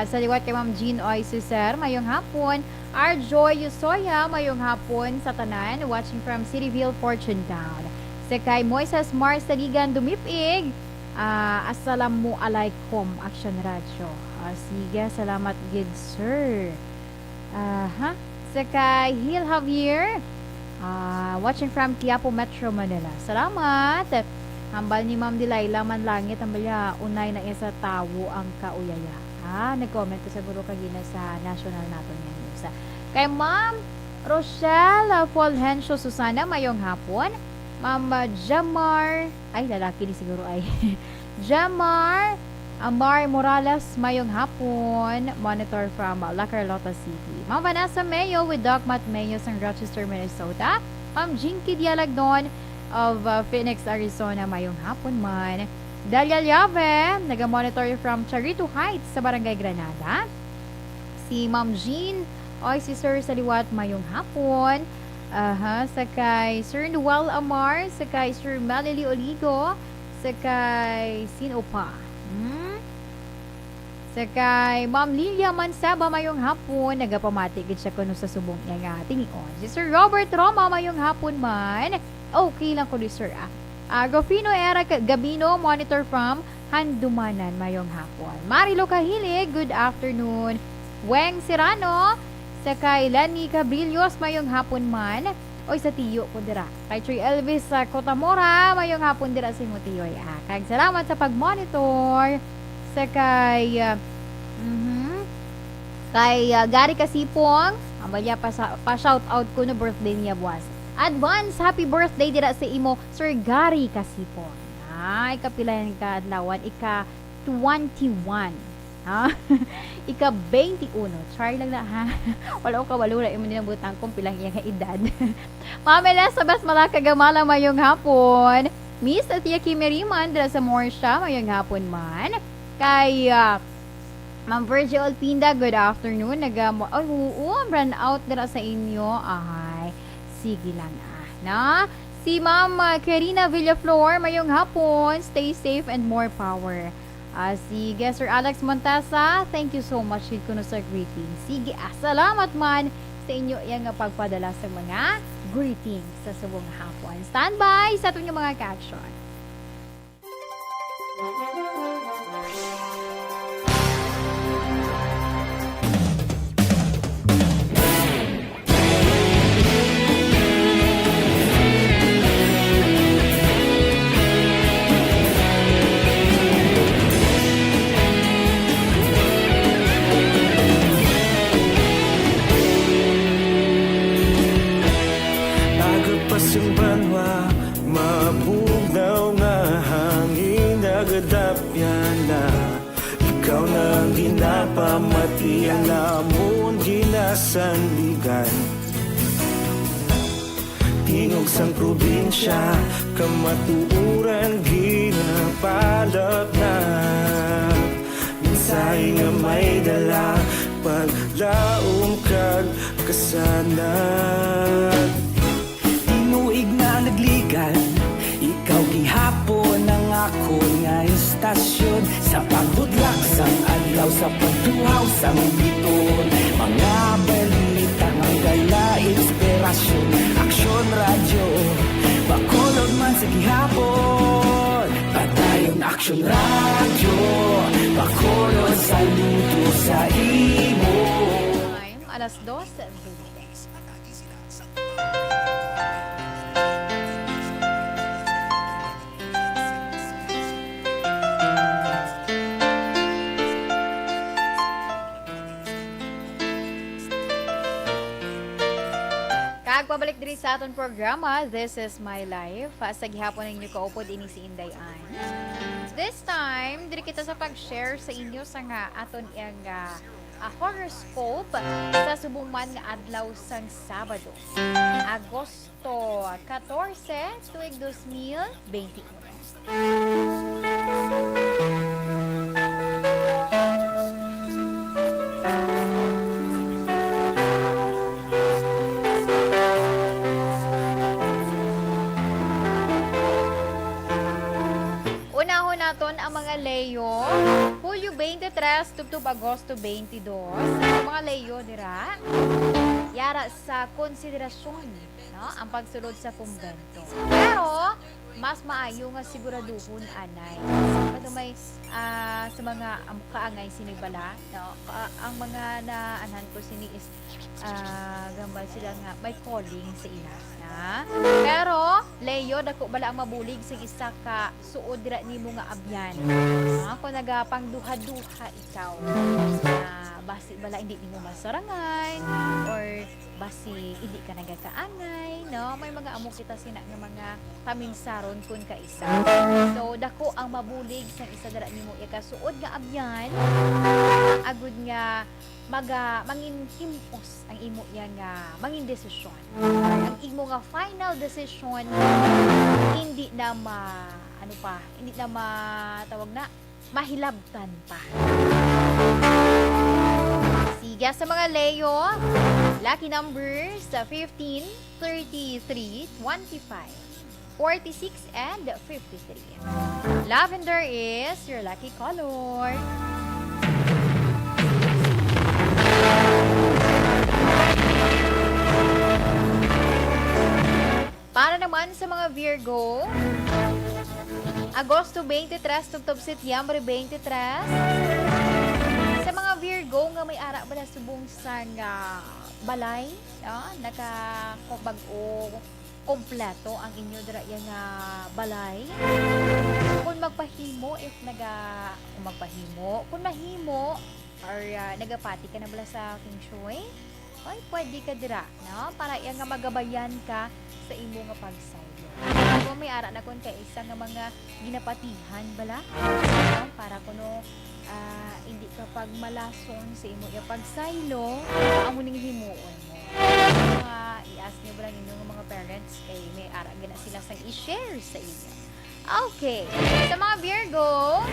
Sa liwat kay Ma'am Jean Oy Suser, mayong hapon. Arjoy Yusoya, mayong hapon sa tanan, watching from Cityville, Fortune Town. Sa kay Moises Mars Taligan Dumipig, assalamu alaikum, Action Radio. Sige, salamat good sir. Sa kay Hil Javier, watching from Quiapo Metro Manila. Salamat. Hambal ni Ma'am Delilah Manlangit, hambal niya unay na isa tawo ang kauyaya. Nag-comment ko siguro kagina sa national nato niya news. Kay Ma'am Rochelle Fulgencio Susana, mayong hapon. Ma'am Jamar, ay lalaki ni siguro ay. Jamar Amar Morales, mayong hapon. Monitor from La Carlota City. Ma'am Vanessa Mayo with Doc Matt Mayo sa Rochester, Minnesota. Ma'am Jinky Dialagdon of Phoenix, Arizona, mayong hapon man. Dalia Llave, naga-monitor from Charito Heights sa Barangay Granada. Si Ma'am Jean Oy, si Sir Saliwat, mayong hapon. Sa kay Sir Noel Amar, sa kay Sir Malili Oligo, sa kay Sino pa? Sa kay Ma'am Lilia Mansaba, mayong hapon. Nagapamatikid siya kuno sa subong niya nga tingion. Si Sir Robert Roma, mayong hapon man. Okay lang ko ni Sir Grofino Era Gabino, monitor from Handumanan, mayong hapon. Marilo Kahilig, good afternoon. Weng Serrano, sa kay Lani Cabrillos, mayong hapon man. Oy, sa tiyo ko dira. Kay Troy Elvis sa Cotamora, mayong hapon dira sa imo tiyoy. Kag salamat sa pagmonitor. Sa kay Gary Kasipong, ambalya pa shout out ko no birthday niya buwas. Advance happy birthday dira sa imo Sir Gary Kasipong. Ay kapilan ka adlawan ika 21. Ika 21. Char lang na ha. Wala ko kabalo na imo dinabutang kung pilang iya nga edad. Mamela sa bas malaka gamala mayong hapon. Miss Atia Kimeriman dira sa Morsha, mayong hapon man. Kay Ma'am Virgil Alpinda, good afternoon. Run out dira sa inyo. Ay, sige lang na. Si Ma'am Karina Villaflor, mayong hapon. Stay safe and more power. Si Sir Alex Montasa, thank you so much kuno sa greeting. Sige, salamat man sa inyo yung pagpadala sa mga greetings sa subong hapon. Standby sa ating mga ka-action. yana. Ikaw nang ginapamati ang namon ginasandigan. Tingog sang probinsya, kamatuuran ginapalap na. Minsay nga may dala, paglaom kag kasanag. Tinuig na nagligan, ikaw gihapon ang ako nga istasyon. Sa pagbudlak sang adlaw, sa pagtuhaw sang biton. Mga balita ang gala, inspirasyon. Aksyon radyo, bakolod man sa gihapon. Patayon aksyon radyo, bakolod sa luto sa imo. Time, alas 12. Pabalik diri sa aton programa, This is My Life. Sa gihapon ninyo kaupod ini si Inday Ann. This time, diri kita sa pag-share sa inyo sa nga aton iyang horoscope sa subong man nga adlaw sang Sabado. Agosto 14, tuig 2021. Ang mga Leo, Hulyo 23 tubtub Agosto 22. Ang mga Leo dira yara sa konsiderasyon, no, ang pagsulod sa kumbento. Pero mas maayo nga siguraduhon anay. Kasi may sa mga kaangay sinibala, no, ang mga naanan ko sini is gambal sila nga may calling sa ila. Pero Leo dako bala ang mabulig sa isa ka suod dira nimo nga abyan. Kung nagapangduha-duha ikaw, basi bala hindi nimo masarangay or basi hindi ka nagakaangay, no? May mga amo kita sina nga mga paminsaron kun ka isa. So dako ang mabulig sa isa dira nimo ikasuod nga abyan, agud nga mangin himpos ang imo yang mangin desisyon. Ang imo nga final decision hindi na hindi na tawag na mahilabtan pa. Siga sa mga Leo, lucky numbers 15, 33, 25, 46, and 53. Lavender is your lucky color. Para naman sa mga Virgo, Agosto 23 tubtob Setyembre 23. Sa mga Virgo nga may ara bala subong sang balay, nakakobag-o kompleto ang inyo dira yang balay. Kung magpahimo, kung mahimo or nagapati ka na bala sa King Shui, ay pwede ka dira, no? Para yang magabayan ka sa imo nga pagsaylo. Kung may ara na kun kay isa nga mga ginapatihan bala, no? Para kuno hindi ka pagmalason sa imo nga pagsaylo, amo ning himuon mo. I-ask niyo bala ninyo mga parents kay may ara gina sila sang i-share sa inyo. Okay, sa mga Virgo,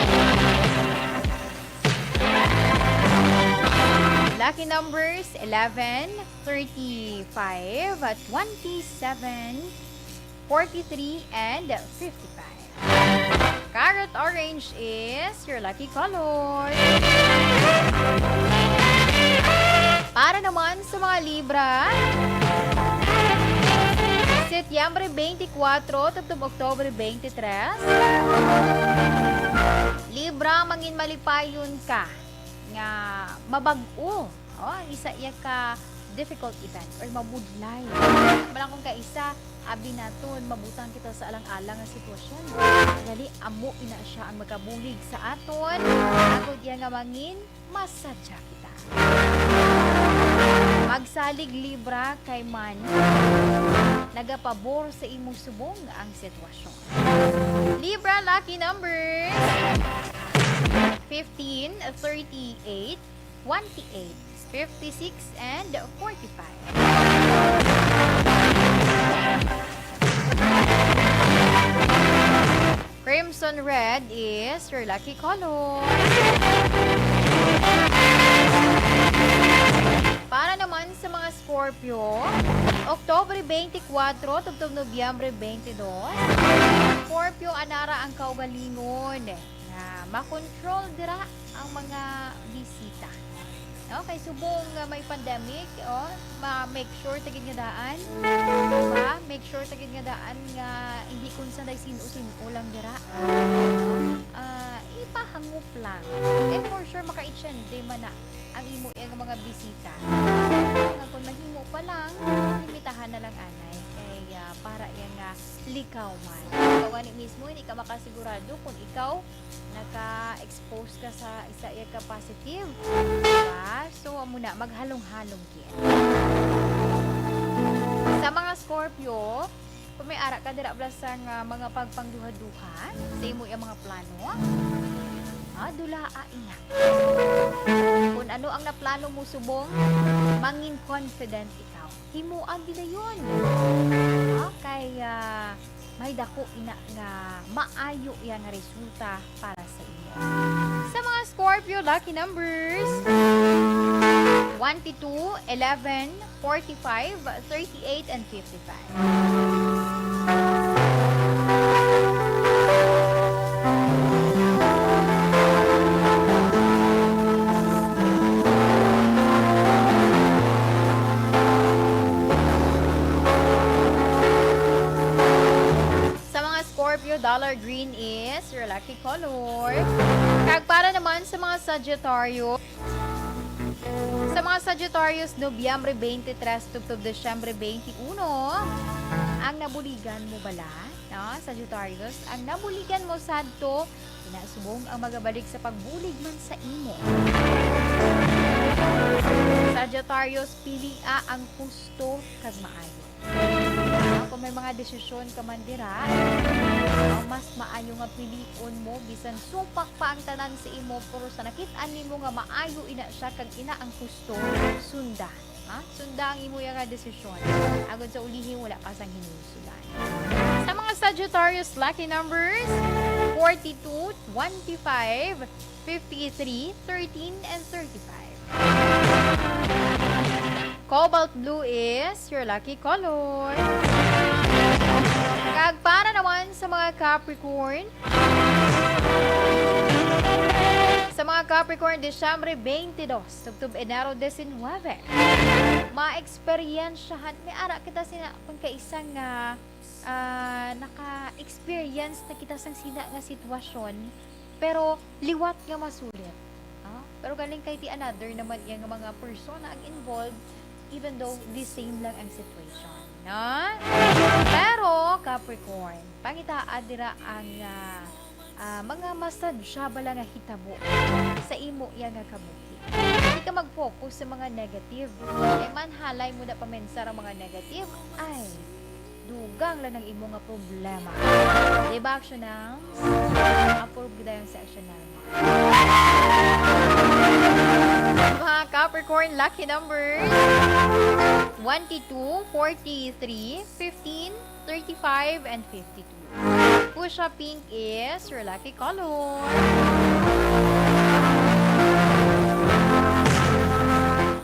lucky numbers 11, 35, 27, 43, and 55. Carrot orange is your lucky color. Para naman sa mga Libra, Setyembre 24 tubtob Oktubre 23. Libra, mangin malipayon ka nga mabag-o. Isa iya ka difficult event or mabudlay. Malang kung kaisa, abi naton, mabutan kita sa alang-alang nga sitwasyon. Dali, amo ina siya ang magkabulig sa aton. Ako diya nga mangin, masadya kita. Magsalig Libra kay man nagapabor sa imong subong ang sitwasyon. Libra, lucky numbers 15, 38, 28, 56, and 45. Crimson red is your lucky color. Para naman sa mga Scorpio, Oktubre 24, tugtog Nobyembre 22. Scorpio, anara ang kaugalingon na makontrol dira ang mga bisita. Okay, subong may pandemic, make sure tagid nga daan. Diba? Make sure tagid nga daan nga hindi kung sanay sino-sino lang dira. Ipahangop lang. And for sure, maka-itsyende man na ang imo ang mga bisita. Kung mahimo pa lang, limitahan na lang anay. Kaya para yan nga likawan. Ikaw ni mismo, hindi ka makasigurado kung ikaw naka-expose ka sa isa ka positive. Diba? So, muna, maghalong-halong yan. Sa mga Scorpio, kung may ara ka dira blasang mga pagpangduha-duha sa imo yung mga plano, dulaa ina. Kung ano ang naplano mo subong, mangin confident ikaw. Himuan din na yun. Kaya may dako ina nga maayo yan nga resulta para sa inyo. Sa mga Scorpio, lucky numbers 22, 11, 45, 38, and 55. Dollar green is your lucky color. Kag para naman sa mga Sagittarius, Nobyembre 23 tugtog Desyembre 21, ang nabuligan mo bala, no? Sagittarius, ang nabuligan mo sadto, inasubong ang magabalik sa pagbulig man sa imo. Sagittarius, pilia ang gusto kag maayo. Kung may mga desisyon ka man dira, mas maayo nga pilion mo bisan supak pa ang tanan sa imo, pero sa nakit-an nimo nga maayo ina siya kag ina ang gusto, sunda. Sunda ang imo nga desisyon. Agod sa ulihin wala ka sang hinusulan. Sa mga Sagittarius, lucky numbers 42, 25, 53, 13, and 35. Cobalt blue is your lucky color. Kag para naman sa mga Capricorn, Desyembre 22, tugtog Enero 19, ma-experiensyahan, may ara kita sina kung kaisang naka-experience na kita sang sina nga sitwasyon, pero liwat nga masulit. Pero galing kay ti another naman yung mga persona ang involved, even though the same lang ang situation. No? Pero, Capricorn, pangitaan dira ang mga masadya bala nga hitabo sa imo yang nga kabuhi. Hindi ka mag-focus sa mga negative. Manhalay mo na pamensar ang mga negative, ay dugang lang ng imo nga problema. Diba, actionals? Approve kita yung sa actionals. Mga Capricorn, lucky numbers 22, 43, 15, 35, and 52. Fuchsia pink is your lucky color.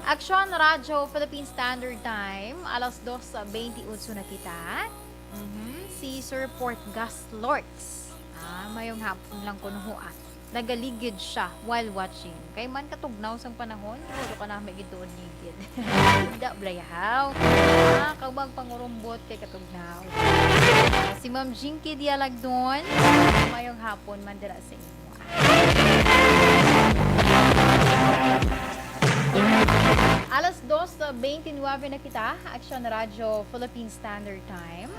Aksyon Radyo Philippine Standard Time, alas 2:28 na kita. Si Sir Port Gus Lorks. Mayong hapon lang ko nuhuan. Nagaligid siya while watching. Kay man katugnaw sang panahon, puro ka namin gituon ligid. Da blayaw. Kabag pangurumbot kay katugnaw. Si Ma'am Jinky Dialag doon, mayong hapon man dira sa inyo. Alas 2:29 na kita, Aksyon Radyo Philippine Standard Time.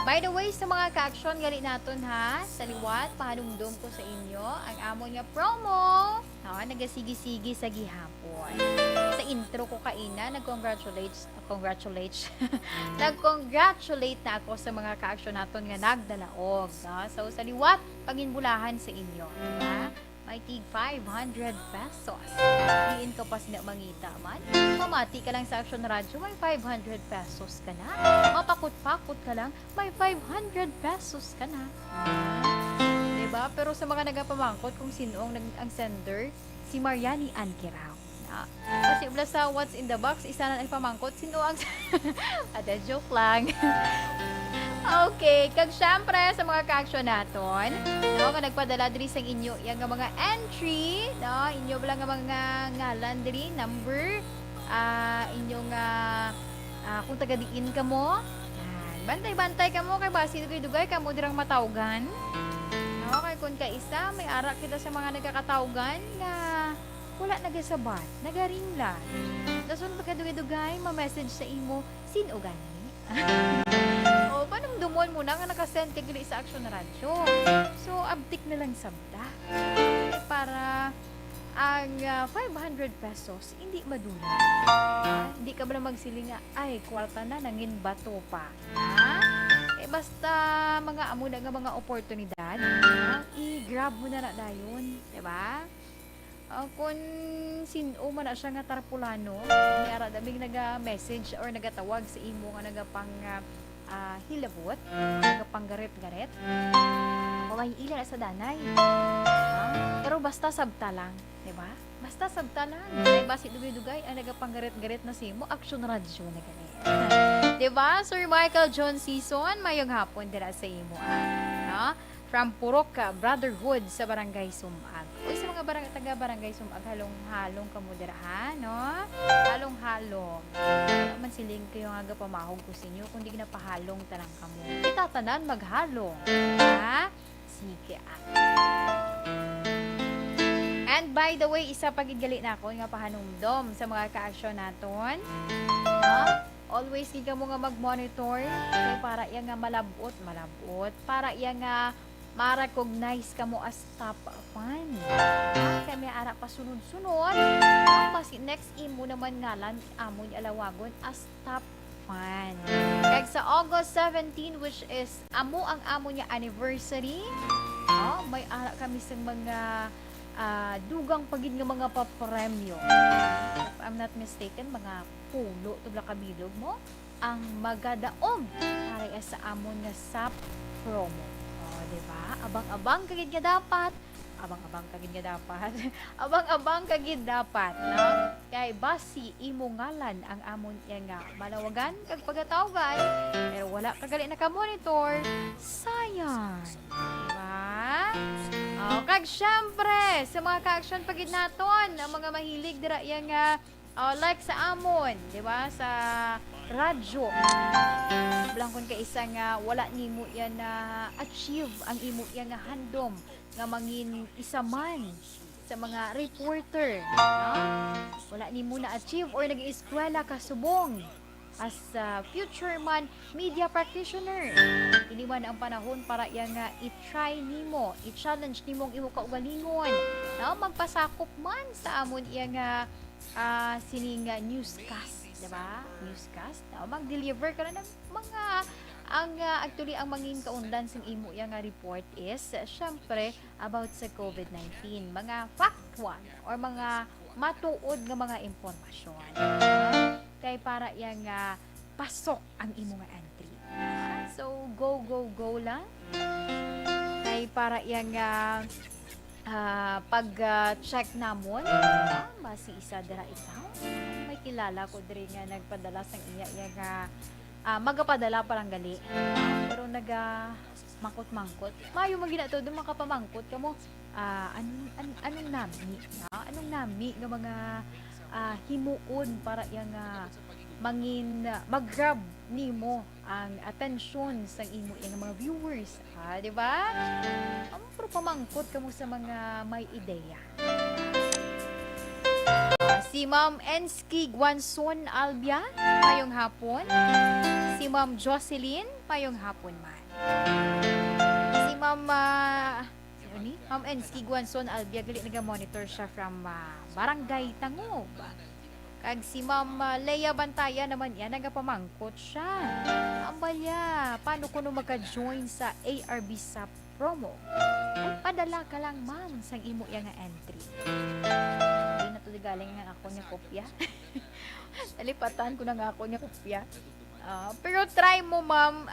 By the way, sa mga ka-action gali naton ha, sa liwat, pahanumdum ko sa inyo ang amo nga promo. Nagasigi-sigi sa gihapon. Sa intro ko kaina, nag-congratulate na ako sa mga ka-action naton nga nagdalaog. So, sa liwat, paginbulahan sa inyo. May tig 500 pesos. Diin ka pa sila mangita man. Mamati ka lang sa Action Radio, may 500 pesos ka na. Mapakot-pakot ka lang, may 500 pesos ka na. Diba? Pero sa mga nagapamangkot kung sino ang sender, si Mariani Ankirao. Kasi ubla sa what's in the box, isa na nagpamangkot, sino ang... Ada, joke lang. Okay, kag syempre sa mga ka-action naton, nga nagpadala diri sa inyo yang mga entry, inyo bala nga mga ngalan diri, number, inyong kung taga-diin ka mo, bantay-bantay ka mo kay basi dugay ka mo dirang matawgan. Kay kun ka isa, may ara kita sa mga nagkakatawgan nga wala nagasabat, nagaringlan. Dason pagkadugay-dugay, ma-message sa imo, sino gani? Panumdumon mo na nga nakasend kagli sa Action Radio. So, abtik na lang sabda. Para ang 500 pesos hindi madula. Hindi ka ba magsiling nga, ay, kwarta na, nangin bato pa. Basta mga amo na nga mga oportunidad, i-grab mo na dayon. Diba? Kung sino man na siya nga tarpulano, niyara daming naga-message or nagatawag sa imo nga nagapang hilabot, nagapang-garet-garet, kaway ila na sa danay. Pero basta sabta lang, diba? Basta sabta lang. Basi dugay-dugay ang nagapang-garet-garet na si mo, Action Radio na ganit. Diba? Sir Michael John Season, mayong hapon dira sa imo. From Purok Brotherhood sa Barangay Sumag. Uy, sa mga taga-Barangay Sumag, halong-halong ka mo dira, no? Halong-halong. Wala man siling kayo nga pamahog ko sa inyo, kundi ginapahalong tanang kamo. Itatanan maghalong. Ha? Sige. And by the way, isa pagidgali na ako nga pahanumdom sa mga ka-aksyon naton. Always hindi ka mo nga mag-monitor kaya para iya nga malabot, para iya nga ma-recognize ka mo as top fan. Kaya may ara pa sunod-sunod. Basi next imo naman ngalan amon alawagon as top fan. Kaya sa August 17, which is ang amo niya anniversary, may ara kami sa mga dugang pagid nga mga papremyo. If I'm not mistaken, mga pulo tubla kabilog mo ang magadaog para sa amon nga SAP promo. Diba? Abang-abang kagid nga dapat. Abang-abang kagid dapat, no? Kay basi imo ngalan ang amon nga malawagan kag pagatawgan, pero wala kagali na ka-monitor. Sayang. Diba? Kag syempre, sa mga ka-action pagid naton, ang mga mahilig dira yang like sa amon, di ba? Sa radyo. Blangkon ka isa nga wala nimo yan na achieve ang imo yan nga handom nga mangin isa man sa mga reporter, no? Wala nimo na achieve or nag-eskwela ka subong as future man media practitioner. Ini man ang panahon para yang i-try nimo, i-challenge nimo ang imo kaugalingon. No? Magpasakop man sa amon yang sining newscast, diba? Newscast. No? Mag-deliver ka na ng mga actually ang mangin kaundan sa imo yang report is syempre about sa COVID-19, mga factual or mga matuod nga mga impormasyon. Kay para yang pasok ang imo nga entry. So go lang. Kay para yang pag-check namon, basi isa dira ikaw. May kilala ko diri nga nagpadala sang iya nga magapadala parang gali. Pero mangkot-mangkot. Mayo magina to dum makapamangkot kamo. Anong nami? Anong nami nga mga himuon para yang mangin mag-grab nimo ang atensyon sa imo yang mga viewers, di ba? Pero pamangkot kamo sa mga may ideya. Si Ma'am Enski Guanson Albia, ngayong hapon. si Ma'am Jocelyn, mayong hapon man. Si Ma'am Ma'am Ensky Guanzon Albia, gali naga-monitor siya from Barangay Tangub. Kag si Ma'am Leia Bantaya naman yan, nagapamangkot siya. Ambalya, paano ko magka-join sa ARB sa promo? Ay, padala ka lang, ma'am, sang imo yang entry. Hindi na to galing nga ako niya kopya. Nalipatan ko na nga ako niya kopya. Pero try mo, ma'am,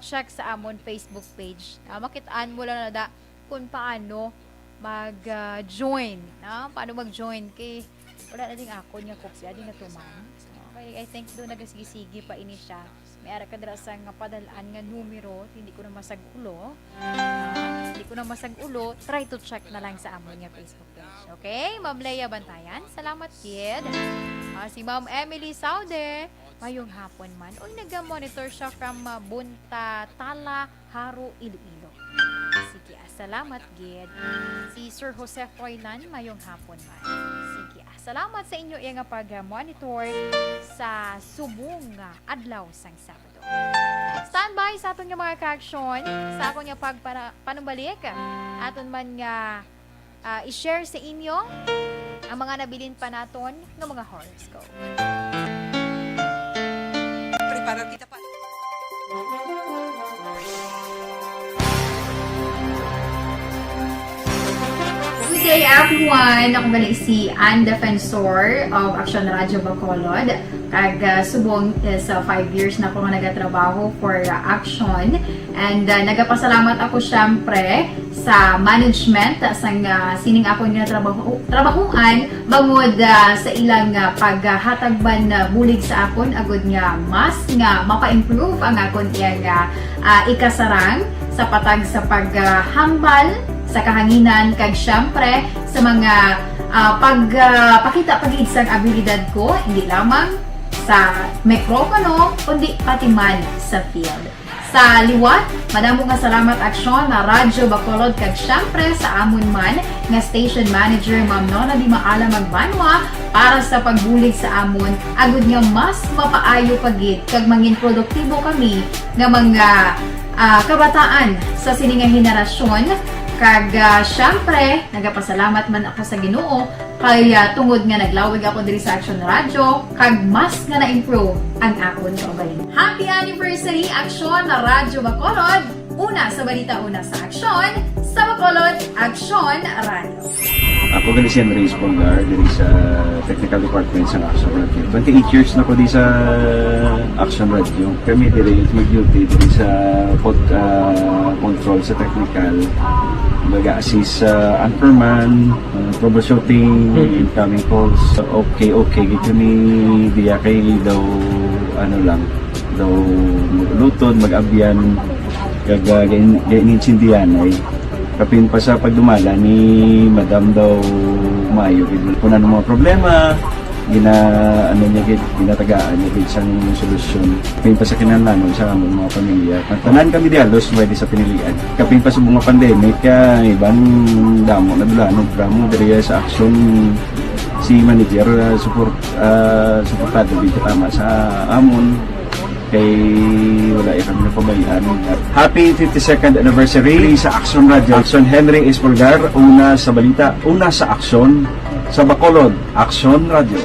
check sa amon Facebook page. Makitaan mo lang na da kung paano mag-join. Paano mag-join? Kay wala na din ako niya kopya, di na to, ma'am. Okay, I think doon nagasigi-sige pa ini siya. May ara ka dira sa nga padalaan nga numero, hindi ko na masagulo. Hindi ko na masagulo, try to check na lang sa amon nga Facebook page. Okay? Ma'am Leia Bantayan, salamat, kid. Si Ma'am Emily Saude, mayong hapon man. Uy, nag-monitor siya from Bunta, Tala, Haro, Iloilo. Sige, salamat, gid. Si Sir Jose Froilan, mayong hapon man. Sige, salamat sa inyo yung pag-monitor sa Subong adlaw sang Sabado. Standby sa aton nga mga ka-aksyon, sa akong nga panumbalik, aton man nga i-share sa inyo ang mga nabilin pa naton ng mga horoscope. Prepara kita pa. Good day everyone! Ako gali si Ann Defensor of Action Radio Bacolod. Kag subong sa 5 years na ako nga nagatrabaho for Action. And nagapasalamat ako syempre sa management sang sining ako nga trabahuan bangod sa ilang paghatagban bulig sa akon agud nga mas nga mapa-improve ang akon iyang ikasarang sa patag sa paghambal sa kahanginan kag syempre sa mga pagpakita pag-iid sang abilidad ko hindi lamang sa mikropono kundi pati man sa field. Sa liwat, madamo nga salamat Aksyon na Radyo Bacolod kag syempre sa amon man nga station manager Ma'am Nona Di Maala Magbanwa para sa pagbulig sa amon agud nga mas mapaayo pagid kag mangin produktibo kami nga mga kabataan sa sining nga henerasyon. Kag syempre, nagapasalamat man ako sa Ginoo kay tungod nga naglawig ako diri sa Action Radio kag mas nga na-improve ang akon kaugalingon. Happy anniversary Action na Radyo Bacolod! Una sa balita, una sa Action, sa Bacolod, Action Radio. Ako gali si Andres Polgar diri sa Technical Department sa Action Radio. 28 years na ko di sa Action Radio. Kami diri mag-duty diri sa control sa technical. Mag-assist sa anchorman, troubleshooting, incoming calls. Okay. Gito ni diya kay daw daw lutod, mag-abyan, ganinsindihan ay kapin pa sa pagdumala ni Madam daw maayo. Kung ano mga problema, ginatagaan niya isang solusyon. Kapin pa sa kinalanon sa among mga pamilya. Tanan kami dialos pwede sa pinilian. Kapin pa sa mga pandemic, ibang damo na dulanog dramo diri sa Action si manager suportado dito tama sa amon kay wala kami na pabayaan. Happy 52nd anniversary sa Action Radio. Action Henry Espolgar, una sa balita, una sa Action sa Bacolod, Action Radio.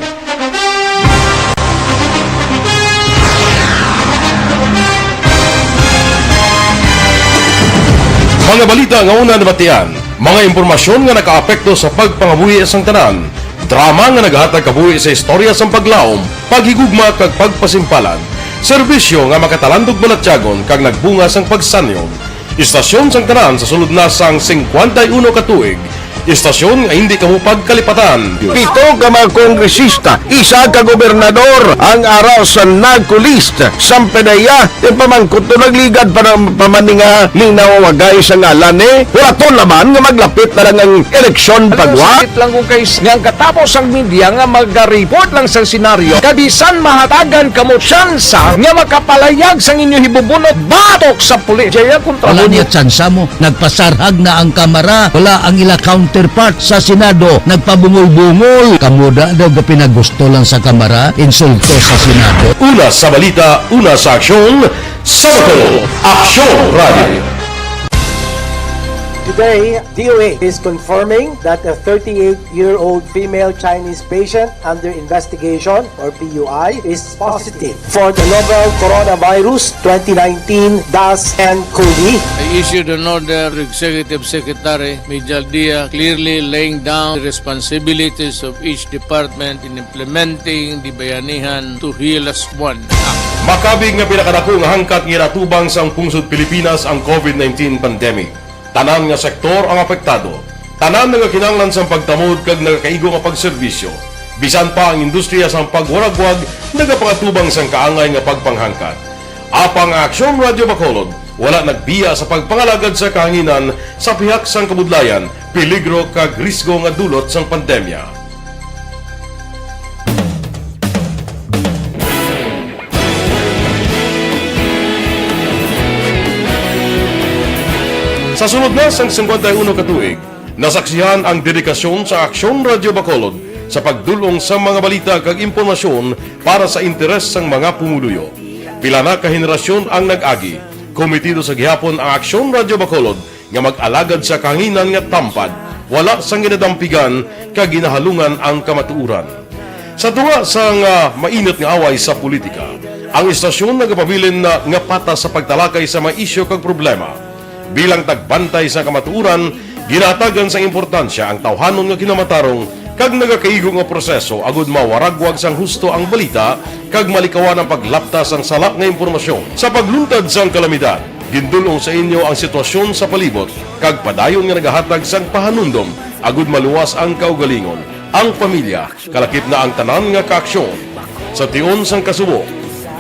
Mga balita nga una nabatian, mga impormasyon nga nakaapekto sa pagpangabuhi sang tanan, drama nga naghatag kabuhi sa istorya sang paglaom, paghigugma kag pagpasimpalan, serbisyo nga makatalandog balatyagon kag nagbunga sang pagsanyon, istasyon sang tanan sa sulod na sang 51 ka tuig, istasyon nga hindi kamo pagkalipatan. Pito ka mga kongresista, isa ka gobernador ang araw sa nagkulist sa PDEA pamangkot to nagligad para pamaninga linaw wagay sa ngalan wala to naman nga maglapit na lang ang eleksyon pagwa. Sakit lang kung kays nga katapos ang media nga mag-report lang sa senaryo kabisan mahatagan kamo tsansa nga makapalayag sa inyo hibubunot batok sa pulis. Jaya kontra wala niya tsansa mo, nagpasarhag na ang kamera, wala ang ila count counterpart sa Senado nagpabungol-bungol. Kamuda daw ga pinagusto lang sa Kamara, insulto sa Senado. Una sa balita, una sa aksyon, Sabado, Aksyon Radio. Today, DOA is confirming that a 38-year-old female Chinese patient under investigation, or PUI, is positive for the novel coronavirus 2019-nCoV. I issued an order to Executive Secretary Major Dia clearly laying down the responsibilities of each department in implementing the Bayanihan to Heal as One Act. Makabig nga pinakadako nga hangkat nga natubang sa pungsod Pilipinas ang COVID-19 pandemic. Tanan nga sektor ang apektado. Tanan nga kinahanglan sa pagtamod kag nagakaigo nga pagserbisyo. Bisan pa ang industriya sa pagwaragwag nagapangatubang sang kaangay nga pagpanghangkat. Apang Aksyon Radio Bacolod wala nagbiya sa pagpangalagad sa kahanginan sa pihak sang kabudlayan, peligro kag risgo nga dulot sang pandemya. Sa sunod na sang 51 katuig, nasaksihan ang dedikasyon sa Aksyon Radio Bacolod sa pagdulong sa mga balita kag impormasyon para sa interes sang mga pumuluyo. Pila na ka henerasyon ang nag-agi, komitido sa gihapon ang Aksyon Radio Bacolod nga mag-alagad sa kahanginan nga tampad, wala sang ginadampigan kag ginahalungan ang kamatuuran. Sa tunga sang mainit nga away sa politika, ang istasyon nagapabilin na nga patas sa pagtalakay sa mga isyu kag problema. Bilang tagbantay sa kamatuuran, ginatagan sa importansya ang tawhanon nga kinamatarong kag nagakaigo nga proseso agud mawaragwag sang husto ang balita kag malikawan ang paglaptas ang salak nga impormasyon. Sa pagluntad sang kalamidad, gindulong sa inyo ang sitwasyon sa palibot kag padayon nga nagahatag sang pahanundom agud maluwas ang kaugalingon, ang pamilya, kalakip na ang tanan nga kaaksyon. Sa tion sang kasubo,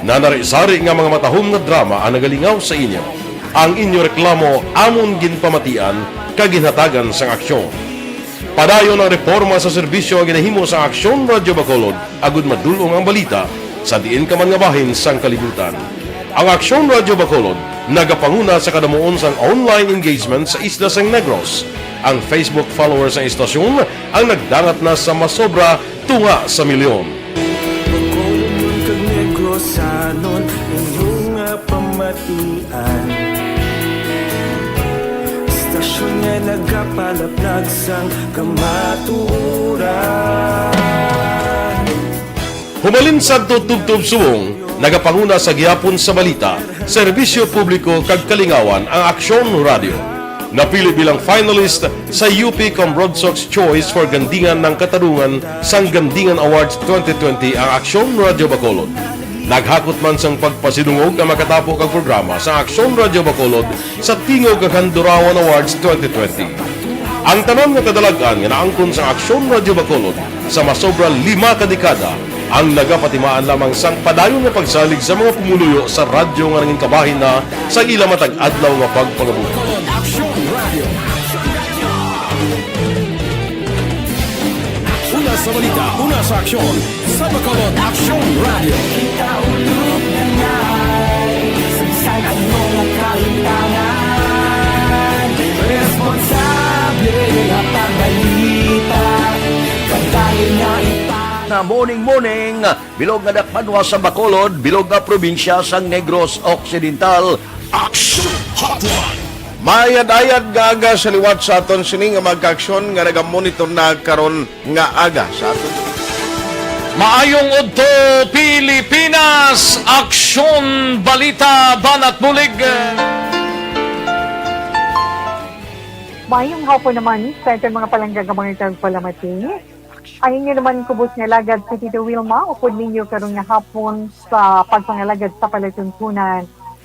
nanari-sari nga mga matahom nga drama ang nagalingaw sa inyo. Ang inyo reklamo amon ginpamatian kag ginhatagan sang aksyon. Padayon ang reforma sa serbisyo ang ginahimo sa Aksyon Radio Bacolod agud madulong ang balita sa diin ka man nga bahin sang kalibutan. Ang Aksyon Radio Bacolod nagapanguna sa kadamuon sang online engagement sa Isla Sang Negros. Ang Facebook followers ng istasyon ang nagdangat na sa masobra tunga sa milyon. Bacolod kag Negros anon inyong pamatian. Istasyon nga nagapalaplag sang kamatuuran. Humalin sa tubtub suwong, nagapanguna sa gihapon sa balita, serbisyo publiko kag kalingawan ang Aksyon Radio. Napili bilang finalist sa UP Comrade Sox Choice for Gandingan ng Katarungan sang Gandingan Awards 2020 ang Aksyon Radio Bacolod. Naghakot man sang pagpasidungog ang makatapo kang programa sa Aksyon Radio Bacolod sa Tingog kag Handurawan Awards 2020. Ang tanan nga kadalagan nga naangkon sa Aksyon Radio Bacolod sa masobra 5 kadekada ang nagapatimaan lamang sang padayon nga pagsalig sa mga pumuluyo sa radyo nga nanging kabahin na sa ila matag adlaw nga pagpangabuhi. Una sa balita, una sa aksyon, sa Bacolod Aksyon Radio. Kaulog na ngay, sagsag mo ang kalintangan. Responsable ang pagbalita, kagaya na Na morning, bilog nga dakpanwa sa Bacolod, bilog nga probinsya sang Negros Occidental. Aksyon Hotline. Mayad-ayad nga aga sa liwat sa aton sini nga magkaaksyon nga nagamonitor na karon nga aga sa aton. Maayong udto Pilipinas, Aksyon Balita Banat Bulig. Mayong hapon naman sa ating mga palanggang mga tagpalamati. Ang inyo naman kubos nga lagad sa Tito Wilma, upod ninyo karong nga hapon sa pagpangalagad sa palatuntunan.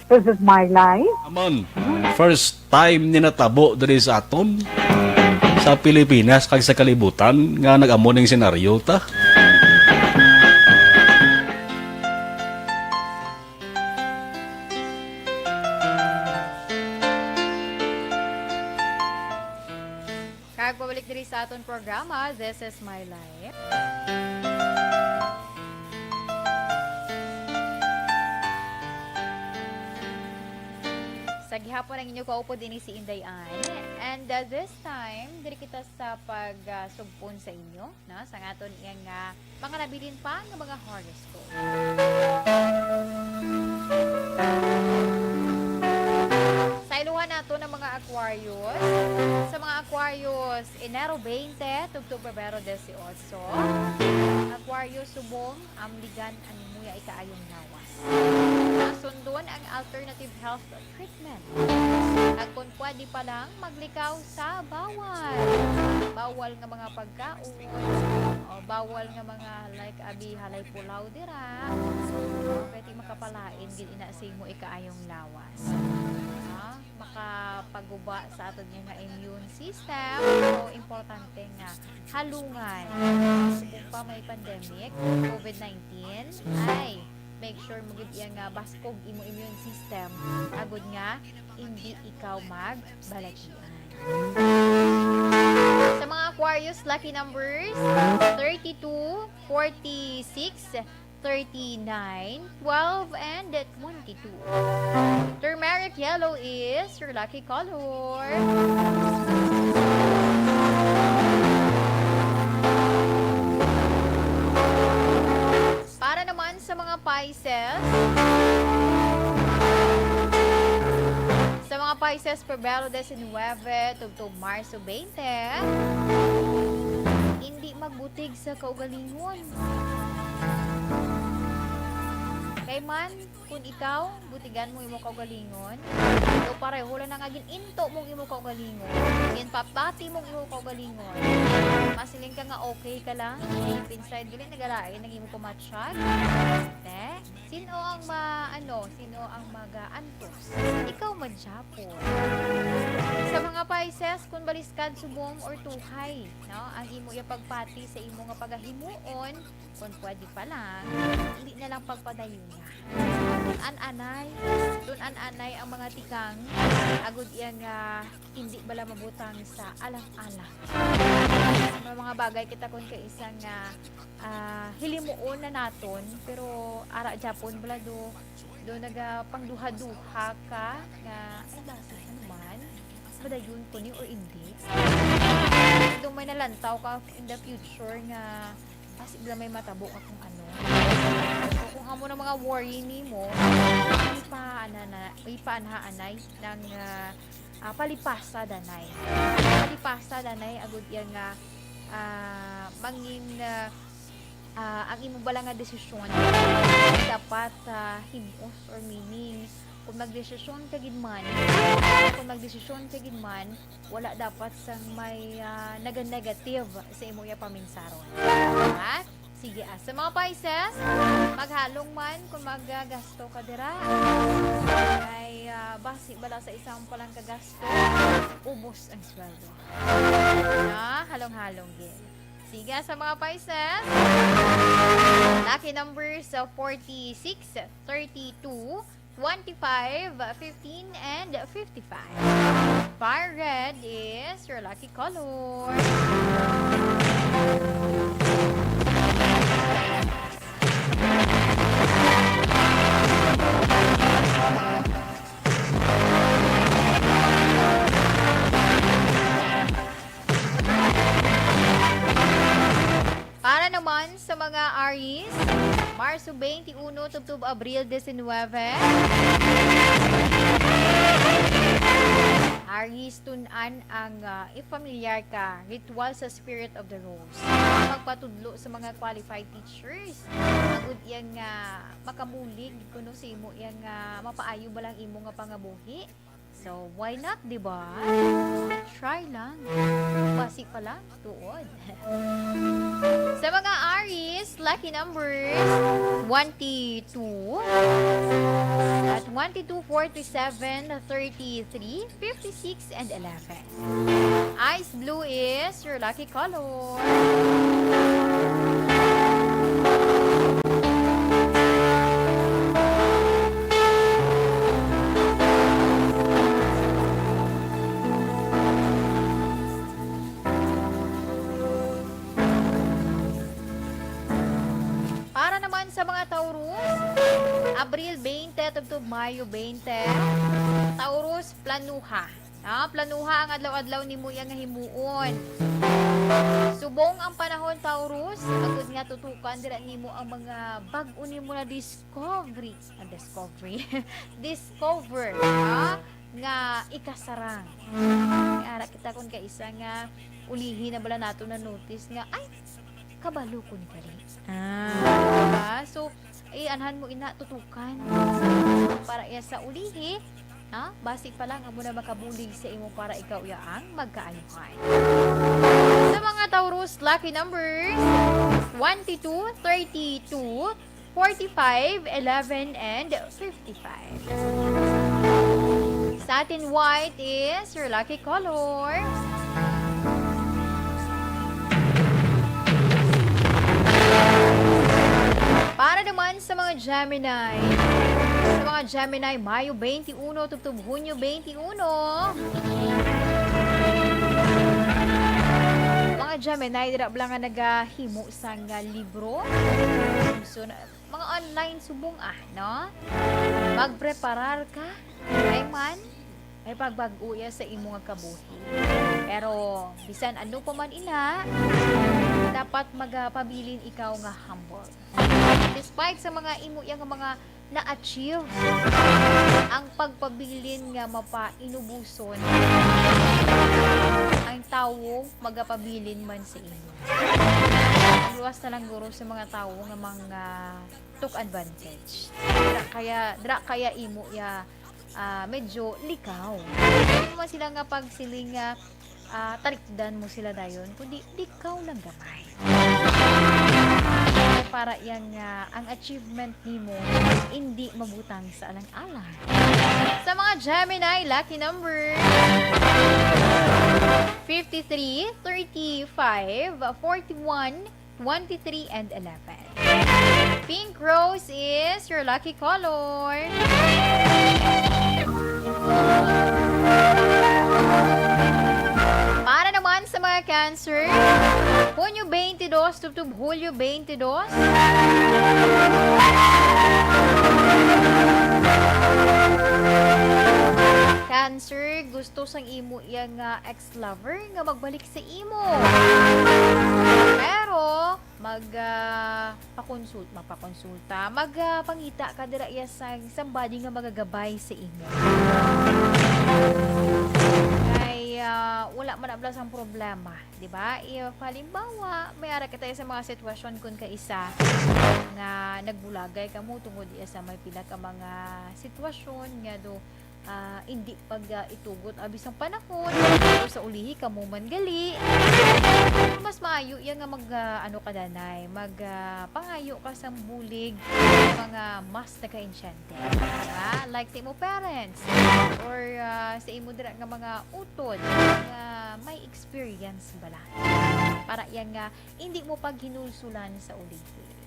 This is my life. Amon, first time ni natabo diri sa aton sa Pilipinas kag sa kalibutan nga nag-amon ning senaryo ta. Kag pabalik diri sa aton programa, This is My Life. Sa gihapon ang inyo kaupo din si Inday Ann. And this time, diri kita sa pagsugpon sa inyo, no? Sa aton iyang mga nabilin pa ng mga horoscope. Sa iluhan nato ng mga Aquarius. Sa mga Aquarius, Enero 20, tugtog Pebrero 18. Aquarius, subong, amligan, ang muya ikaayong lawas. Nasundon ang alternative health treatment. At kung pwede pa lang, maglikaw sa bawal. Bawal nga mga pagkaon. O bawal nga mga like abi halay pulaw dira. Pwede makapalain, gid inasig mo ikaayong lawas. Makapaguba sa aton nga immune system. So, importante nga halungan. Kung pa may pandemic, COVID-19, ay make sure mo gid nga baskog imo immune system. Agud nga, hindi ikaw magbalatian. Sa mga Aquarius, lucky numbers, 32, 46, 39, 12, and 22. Turmeric yellow is your lucky color. Para naman sa mga Pisces, Pebrero 19, tugtog Marso 20, hindi magbutig sa kaugalingon. Kay man, kung ikaw, butigan mo imo kaugalingon, o pareho lang nga into mong imo kaugalingon, papati mong imo kaugalingon, masiling ka nga okay ka lang, deep inside gali nagalain nang imo kumatsyag, sino ang sino ang mag-antos? Ikaw madyapo. Sa mga Pisces, kung baliskad subong or tuhay, no, ang imo pagpati sa imo nga pagahimuon, kung pwede pa lang, hindi na lang pagpadayon niya. Tun-an-anay ang mga tikang, agud iya nga hindi bala mabutang sa alang-alang. Mga bagay kita kun kay isang hilimuon na naton, pero ara Japon bala do nagapangduha-duha ka nga ay basta naman badayon ko ni or hindi. Do may nalantaw ka in the future nga kasi bala may matabo ka kung ano. So, kung amo ng mga worry ni mo, ipaanhaanay ng palipasa danay. Palipasa danay agud yan nga mangin ang imo bala nga desisyon dapat himos or meaning kung magdesisyon ka gid man wala dapat sang may negative sa imo paminsaron. Ha? Sige, sa mga Pisces, maghalong man kung maggasto ka dira ay basi bala sa isang palang kagasto, ubos ang sweldo. Halong-halong gid. Sige, sa mga Pisces, lucky numbers 46, 32, 25, 15, and 55. Fire red is your lucky color. Para naman sa mga Aries, Marso 21, tugtog Abril 19. Aries, tunan ang ifamiliar ka, ritual sa Spirit of the Rose. Magpatudlo sa mga qualified teachers. Agud yang makamulig kuno sa imo yang mapaayo ba lang imo nga pangabuhi. So, why not, di ba? Try lang. Basi pa lang, tuod. Sa mga Aries, lucky numbers 22 at 22, 47, 33, 56, and 11. Ice blue is your lucky color. Sa mga Taurus, Abril 20 tugtog Mayo 20, Taurus, planuha. Planuha ang adlaw-adlaw nimo yang nga himuon. Subong ang panahon, Taurus. Agud nga tutukan dira nimo ang mga bag-o nimo na discovery. Discover. Nga ikasarang. Ara kita kun ka isa nga ulihi na bala nato na notice nga ay kabalo kun kali. Diba? So anhan mo ina tutukan para iya sa ulihi. Basic pa lang ang muna makabulig sa imo para ikaw yaang magkaayuhan. Sa mga Taurus, lucky numbers 22, 32, 45, 11, and 55. Satin white is your lucky color. Para naman sa mga Gemini, Mayo 21 tubtub Hunyo 21. Mga Gemini, dira bala nga nagahimo sang libro. So, mga online subong no? Magpreparar ka, ay man, ay pagbag-uya sa imo nga kabuhi. Pero, bisan ano pa man ina, dapat magpabilin ikaw nga humble. Despite sa mga imo yang mga na-achieve, ang pagpabilin nga mapainubuson ang tawo magapabilin man sa imo. Luwas na lang guro sa mga tawo nga mga took advantage. Dra kaya imo ya medyo likaw. Hindi mo sila nga pagsiling nga talikdan mo sila dayon, kundi likaw lang gamay. Para yang ang achievement nimo hindi mabutang sa alang-alang. Sa mga Gemini, lucky number 53, 35, 41, 23, and 11. Pink rose is your lucky color. Para naman sa mga Cancer, Hunyo 22, tubtub Hulyo 22. Cancer, gusto sang imo yang ex-lover nga magbalik sa imo. Pero mapakonsulta, magpangita ka dira iya sang somebody nga magagabay sa imo. Wala man ablas ang problema, di ba? Halimbawa, may ara ka tayo sa mga sitwasyon kun ka isa nga nagbulagay ka mo tungod iya sa may pila ka mga sitwasyon nga do hindi pag itugot abis ang panahon sa ulihi ka mo man gali. Mas maayo yan nga kadanay, pangayo ka sa bulig mga mas naka-enchante, diba? Like sa imo parents or sa imo dira nga mga utod nga may experience bala para yan nga hindi mo pag hinulsulan sa ulihi.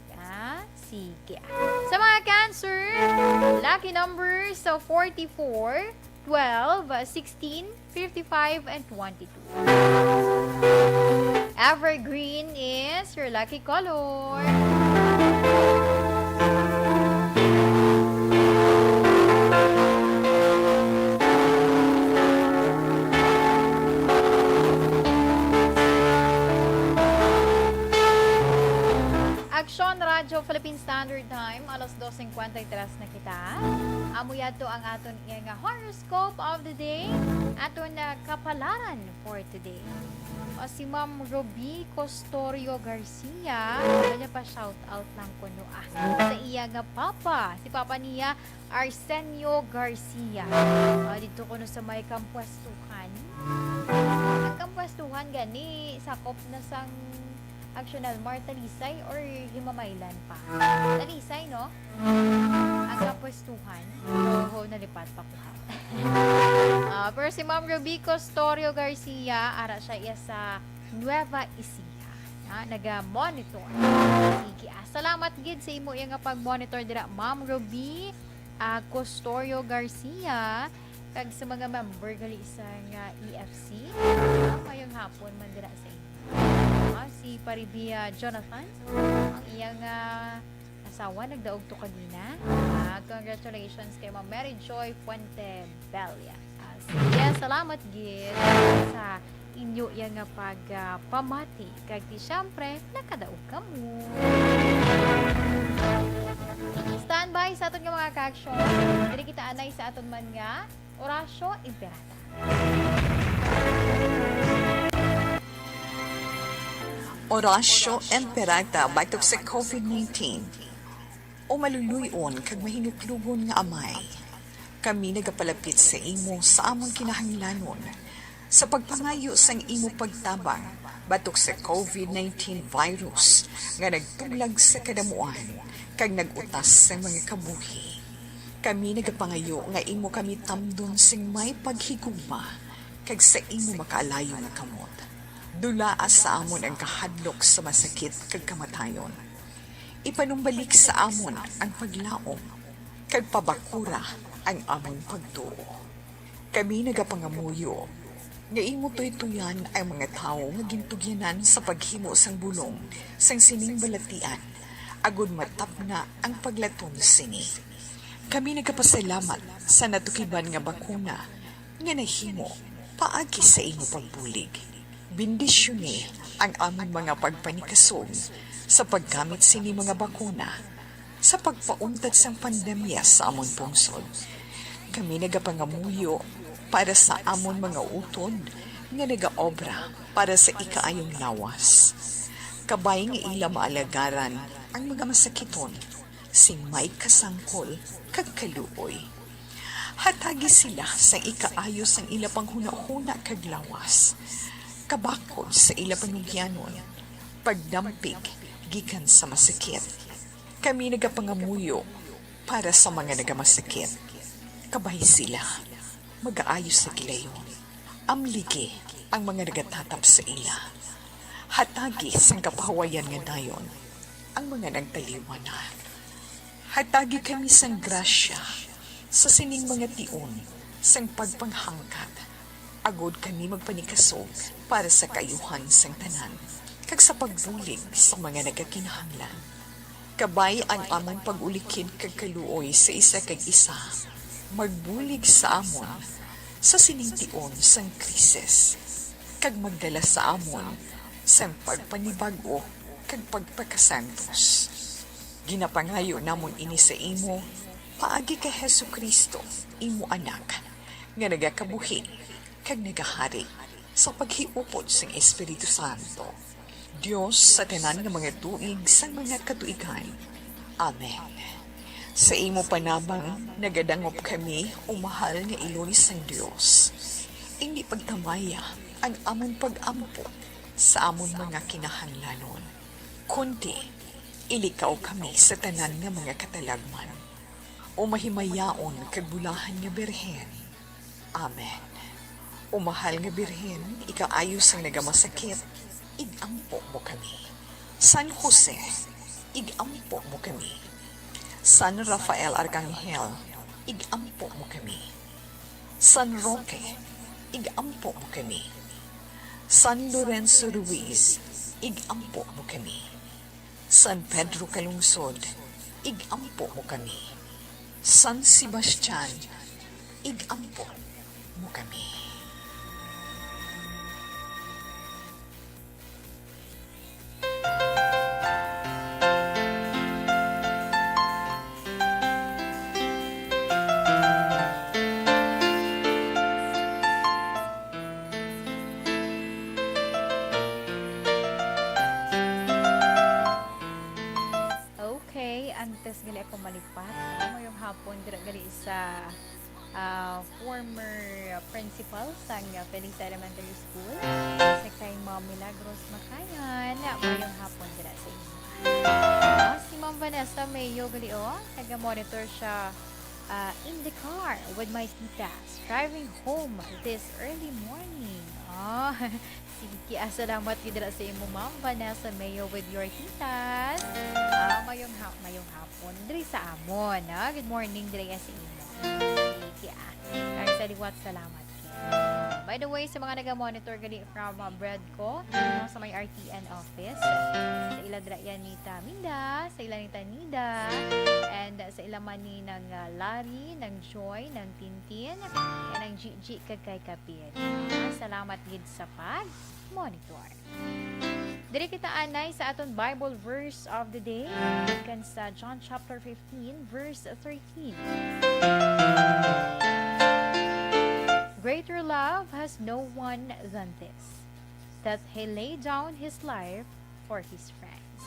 Sige. Sa mga Cancer, lucky numbers 44, 12, 16, 55, and 22. Evergreen is your lucky color. Aksyon Radyo Philippine Standard Time, alas 2:53 na kita. Amo yato ang aton nga horoscope of the day, aton na kapalaran for today. Si Ma'am Roby Costorio Garcia, kanya pa shout out lang kuno sa iya nga papa. Si papa niya Arsenio Garcia. Dito kuno sa may kampwestuhan. Ang kampwestuhan gani sakop na sang Actional Mar Talisay or Himamaylan pa. Talisay, no? Ang kapwestuhan. Nalipat pa ko. Pero si Ma'am Ruby Costorio Garcia, ara siya iya sa Nueva Ecija. Naga-monitor. Sige. Salamat gid sa imo nga pag-monitor dira, Ma'am Ruby Costorio Garcia. Kag sa mga member gali isang EFC. Mayong hapon man dira sa inyo. Si Paribia Jonathan, ang iyang asawa nagdaog to kanina. Congratulations kay Ma'am Mary Joy Puente Belia. Sige, salamat gid sa inyo yang pagpamati. Kag di syempre nakadaog ka mo. Standby sa aton nga mga ka-action. Dili kita anay sa aton man nga orasyo imperata. Orasyo Emperata batok sa COVID-19. O maluluyon kag mahinuklugon nga amay. Kami nagapalapit sa imo sa among kinahanglanon sa pagpangayo sang imo pagtabang batok sa COVID-19 virus nga nagtuglag sa kadamuan kag nagutas sa mga kabuhi. Kami nagapangayo nga imo kami tamdon sing may paghigugma kag sa imo makaalayo nga kamot. Dulaa sa amon ang kahadlok sa masakit kag kamatayon. Ipanumbalik sa amon ang paglaom kag pabakura ang amon pagtuo. Kami nagapangamuyo nga imo tuytuyan ang mga tao nga gintugyanan sa paghimo sang bulong sang sining balatian agud matapna ang paglatom sini. Kami nagapasalamat sa natukiban nga bakuna nga nahimo paagi sa imo pagbulig. Bendisyone ang aming mga pagpanikasog sa paggamit sini mga bakuna sa pagpauntad sang pandemya sa amon pungsod. Kami nagapangamuyo para sa amon mga utod nga nagaobra para sa ikaayong lawas. Kabay nga ila maalagaran ang mga masakiton sing may kasangkol kag kaluoy. Hatagi sila sa ikaayo sang ila panghuna-huna kag lawas. Kabakod sa ila panugyanon, pagdampig gikan sa masakit. Kami nagapangamuyo para sa mga nagamasakit. Kabay sila, mag-aayos sa kilayon. Amligi ang mga nagatatap sa ila. Hatagi sang kapahawayan nga dayon, ang mga nagtaliwanan. Hatagi kami sang grasya sa sining mga tion sang pagpanghangkat. Agod kami magpanikasog para sa kayuhan sang tanan, kag sa pagbulig sa mga nagakinahanglan. Kabay ang amon pag-ulikid kag kaluoy sa isa kag isa, magbulig sa amon sa sinintion sang krisis, kag magdala sa amon sang pagpanibago kag pagpakasantos. Ginapangayo namon ini sa imo, paagi kay Hesu Kristo, imo anak, nga nagakabuhi kag nagahari sa paghiupod sang Espiritu Santo. Diyos sa tanan nga mga tuig sang mga katuigan. Amen. Sa imo panabang nagadangop kami o mahal nga iloy sang Dios. Hindi pagtamaya ang amon pag-ampo sa amon mga kinahanglanon. Kundi ilikaw kami sa tanan nga mga katalagman. O mahimayaon kag bulahan nga Birhen. Amen. O mahal nga Birhen, ikaayos ang nagamasakit, igampo mo kami. San Jose, igampo mo kami. San Rafael Arcangel, igampo mo kami. San Roque, igampo mo kami. San Lorenzo Ruiz, igampo mo kami. San Pedro Calungsod, igampo mo kami. San Sebastian, igampo mo kami. Antes gali ako malipat. Ngayong hapon dira gali sa former principal sa Felisa Elementary School sa kay Ma'am Milagros Makayan. Ngayong hapon dira sa inyo. Si Ma'am Vanessa Mayo gali taga-monitor siya in the car with my titas driving home this early morning. Sige, salamat dira sa imo Ma'am Vanessa Mayo with your titas. Mayong hapon diri sa amon. Good morning diri sa imo. Sige, ang saliwat salamat. By the way, sa mga nag-monitor gali from Bredco, sa may RTN office, sa ila yan ni Minda, sa ila ni Tanida, and sa ila man ni ng Larry, ng Joy, ng Tintin, and ng Gigi kagkay Kapit. Salamat gid sa pag-monitor. Diri kita anay sa aton Bible verse of the day kan sa John chapter 15 verse 13. Greater love has no one than this, that he laid down his life for his friends.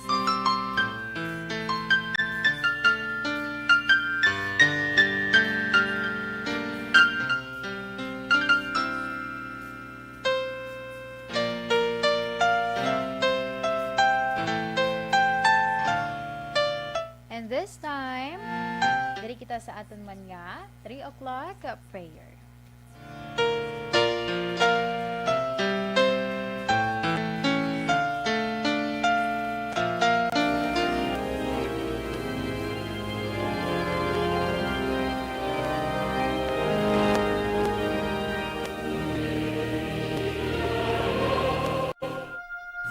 And this time, diri kita sa aton man nga 3 o'clock prayer.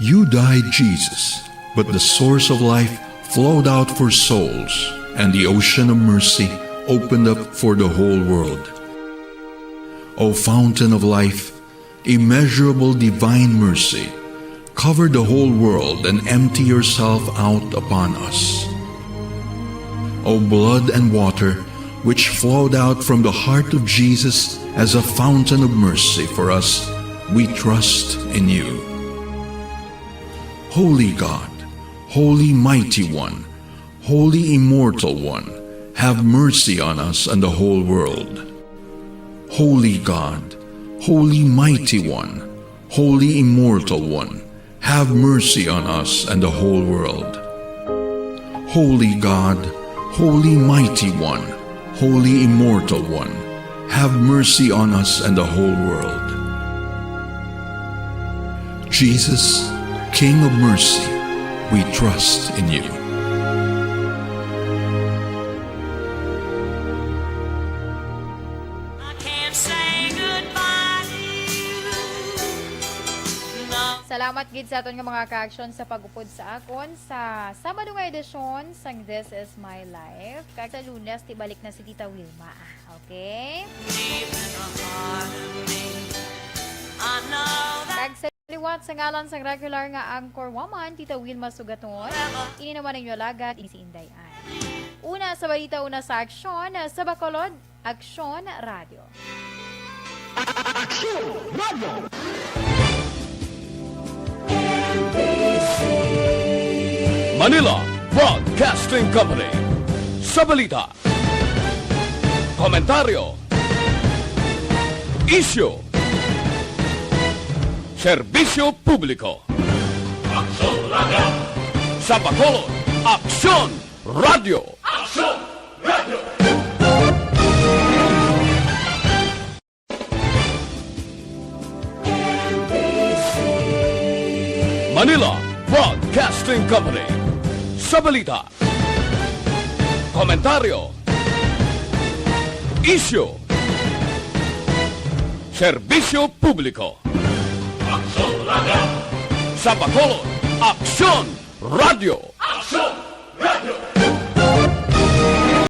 You died, Jesus, but the source of life flowed out for souls, and the ocean of mercy opened up for the whole world. O fountain of life, immeasurable divine mercy, cover the whole world and empty yourself out upon us. O blood and water, which flowed out from the heart of Jesus as a fountain of mercy for us, we trust in you. Holy God, Holy Mighty One, Holy Immortal One, have mercy on us and the whole world. Holy God, Holy Mighty One, Holy Immortal One, have mercy on us and the whole world. Holy God, Holy Mighty One, Holy Immortal One, have mercy on us and the whole world. Jesus, King of mercy, we trust in you. Salamat gid sa aton nga mga ka-action sa pag-upod sa akon sa Sabado nga edisyon sang This Is My Life. Kag sa Lunes tibalik na si Tita Wilma. Okay? Kag sa liwat sa ngalan sang regular nga anchor woman, Tita Wilma Sugaton, ini naman ang yolagat, ini si Indayan. Una sa balita, una sa aksyon, sa Bacolod, Aksyon Radio. Aksyon Radio! Manila Broadcasting Company. Sa balita, komentaryo, isyu, serbisyo publiko. Aksyon Radio! Sa Bacolod, Aksyon Radio. Aksyon Radio! Manila Broadcasting Company. Sa balita, komentaryo, isyu, serbisyo publiko. Aksyon Radio! Sa Bacolod, Aksyon Radio.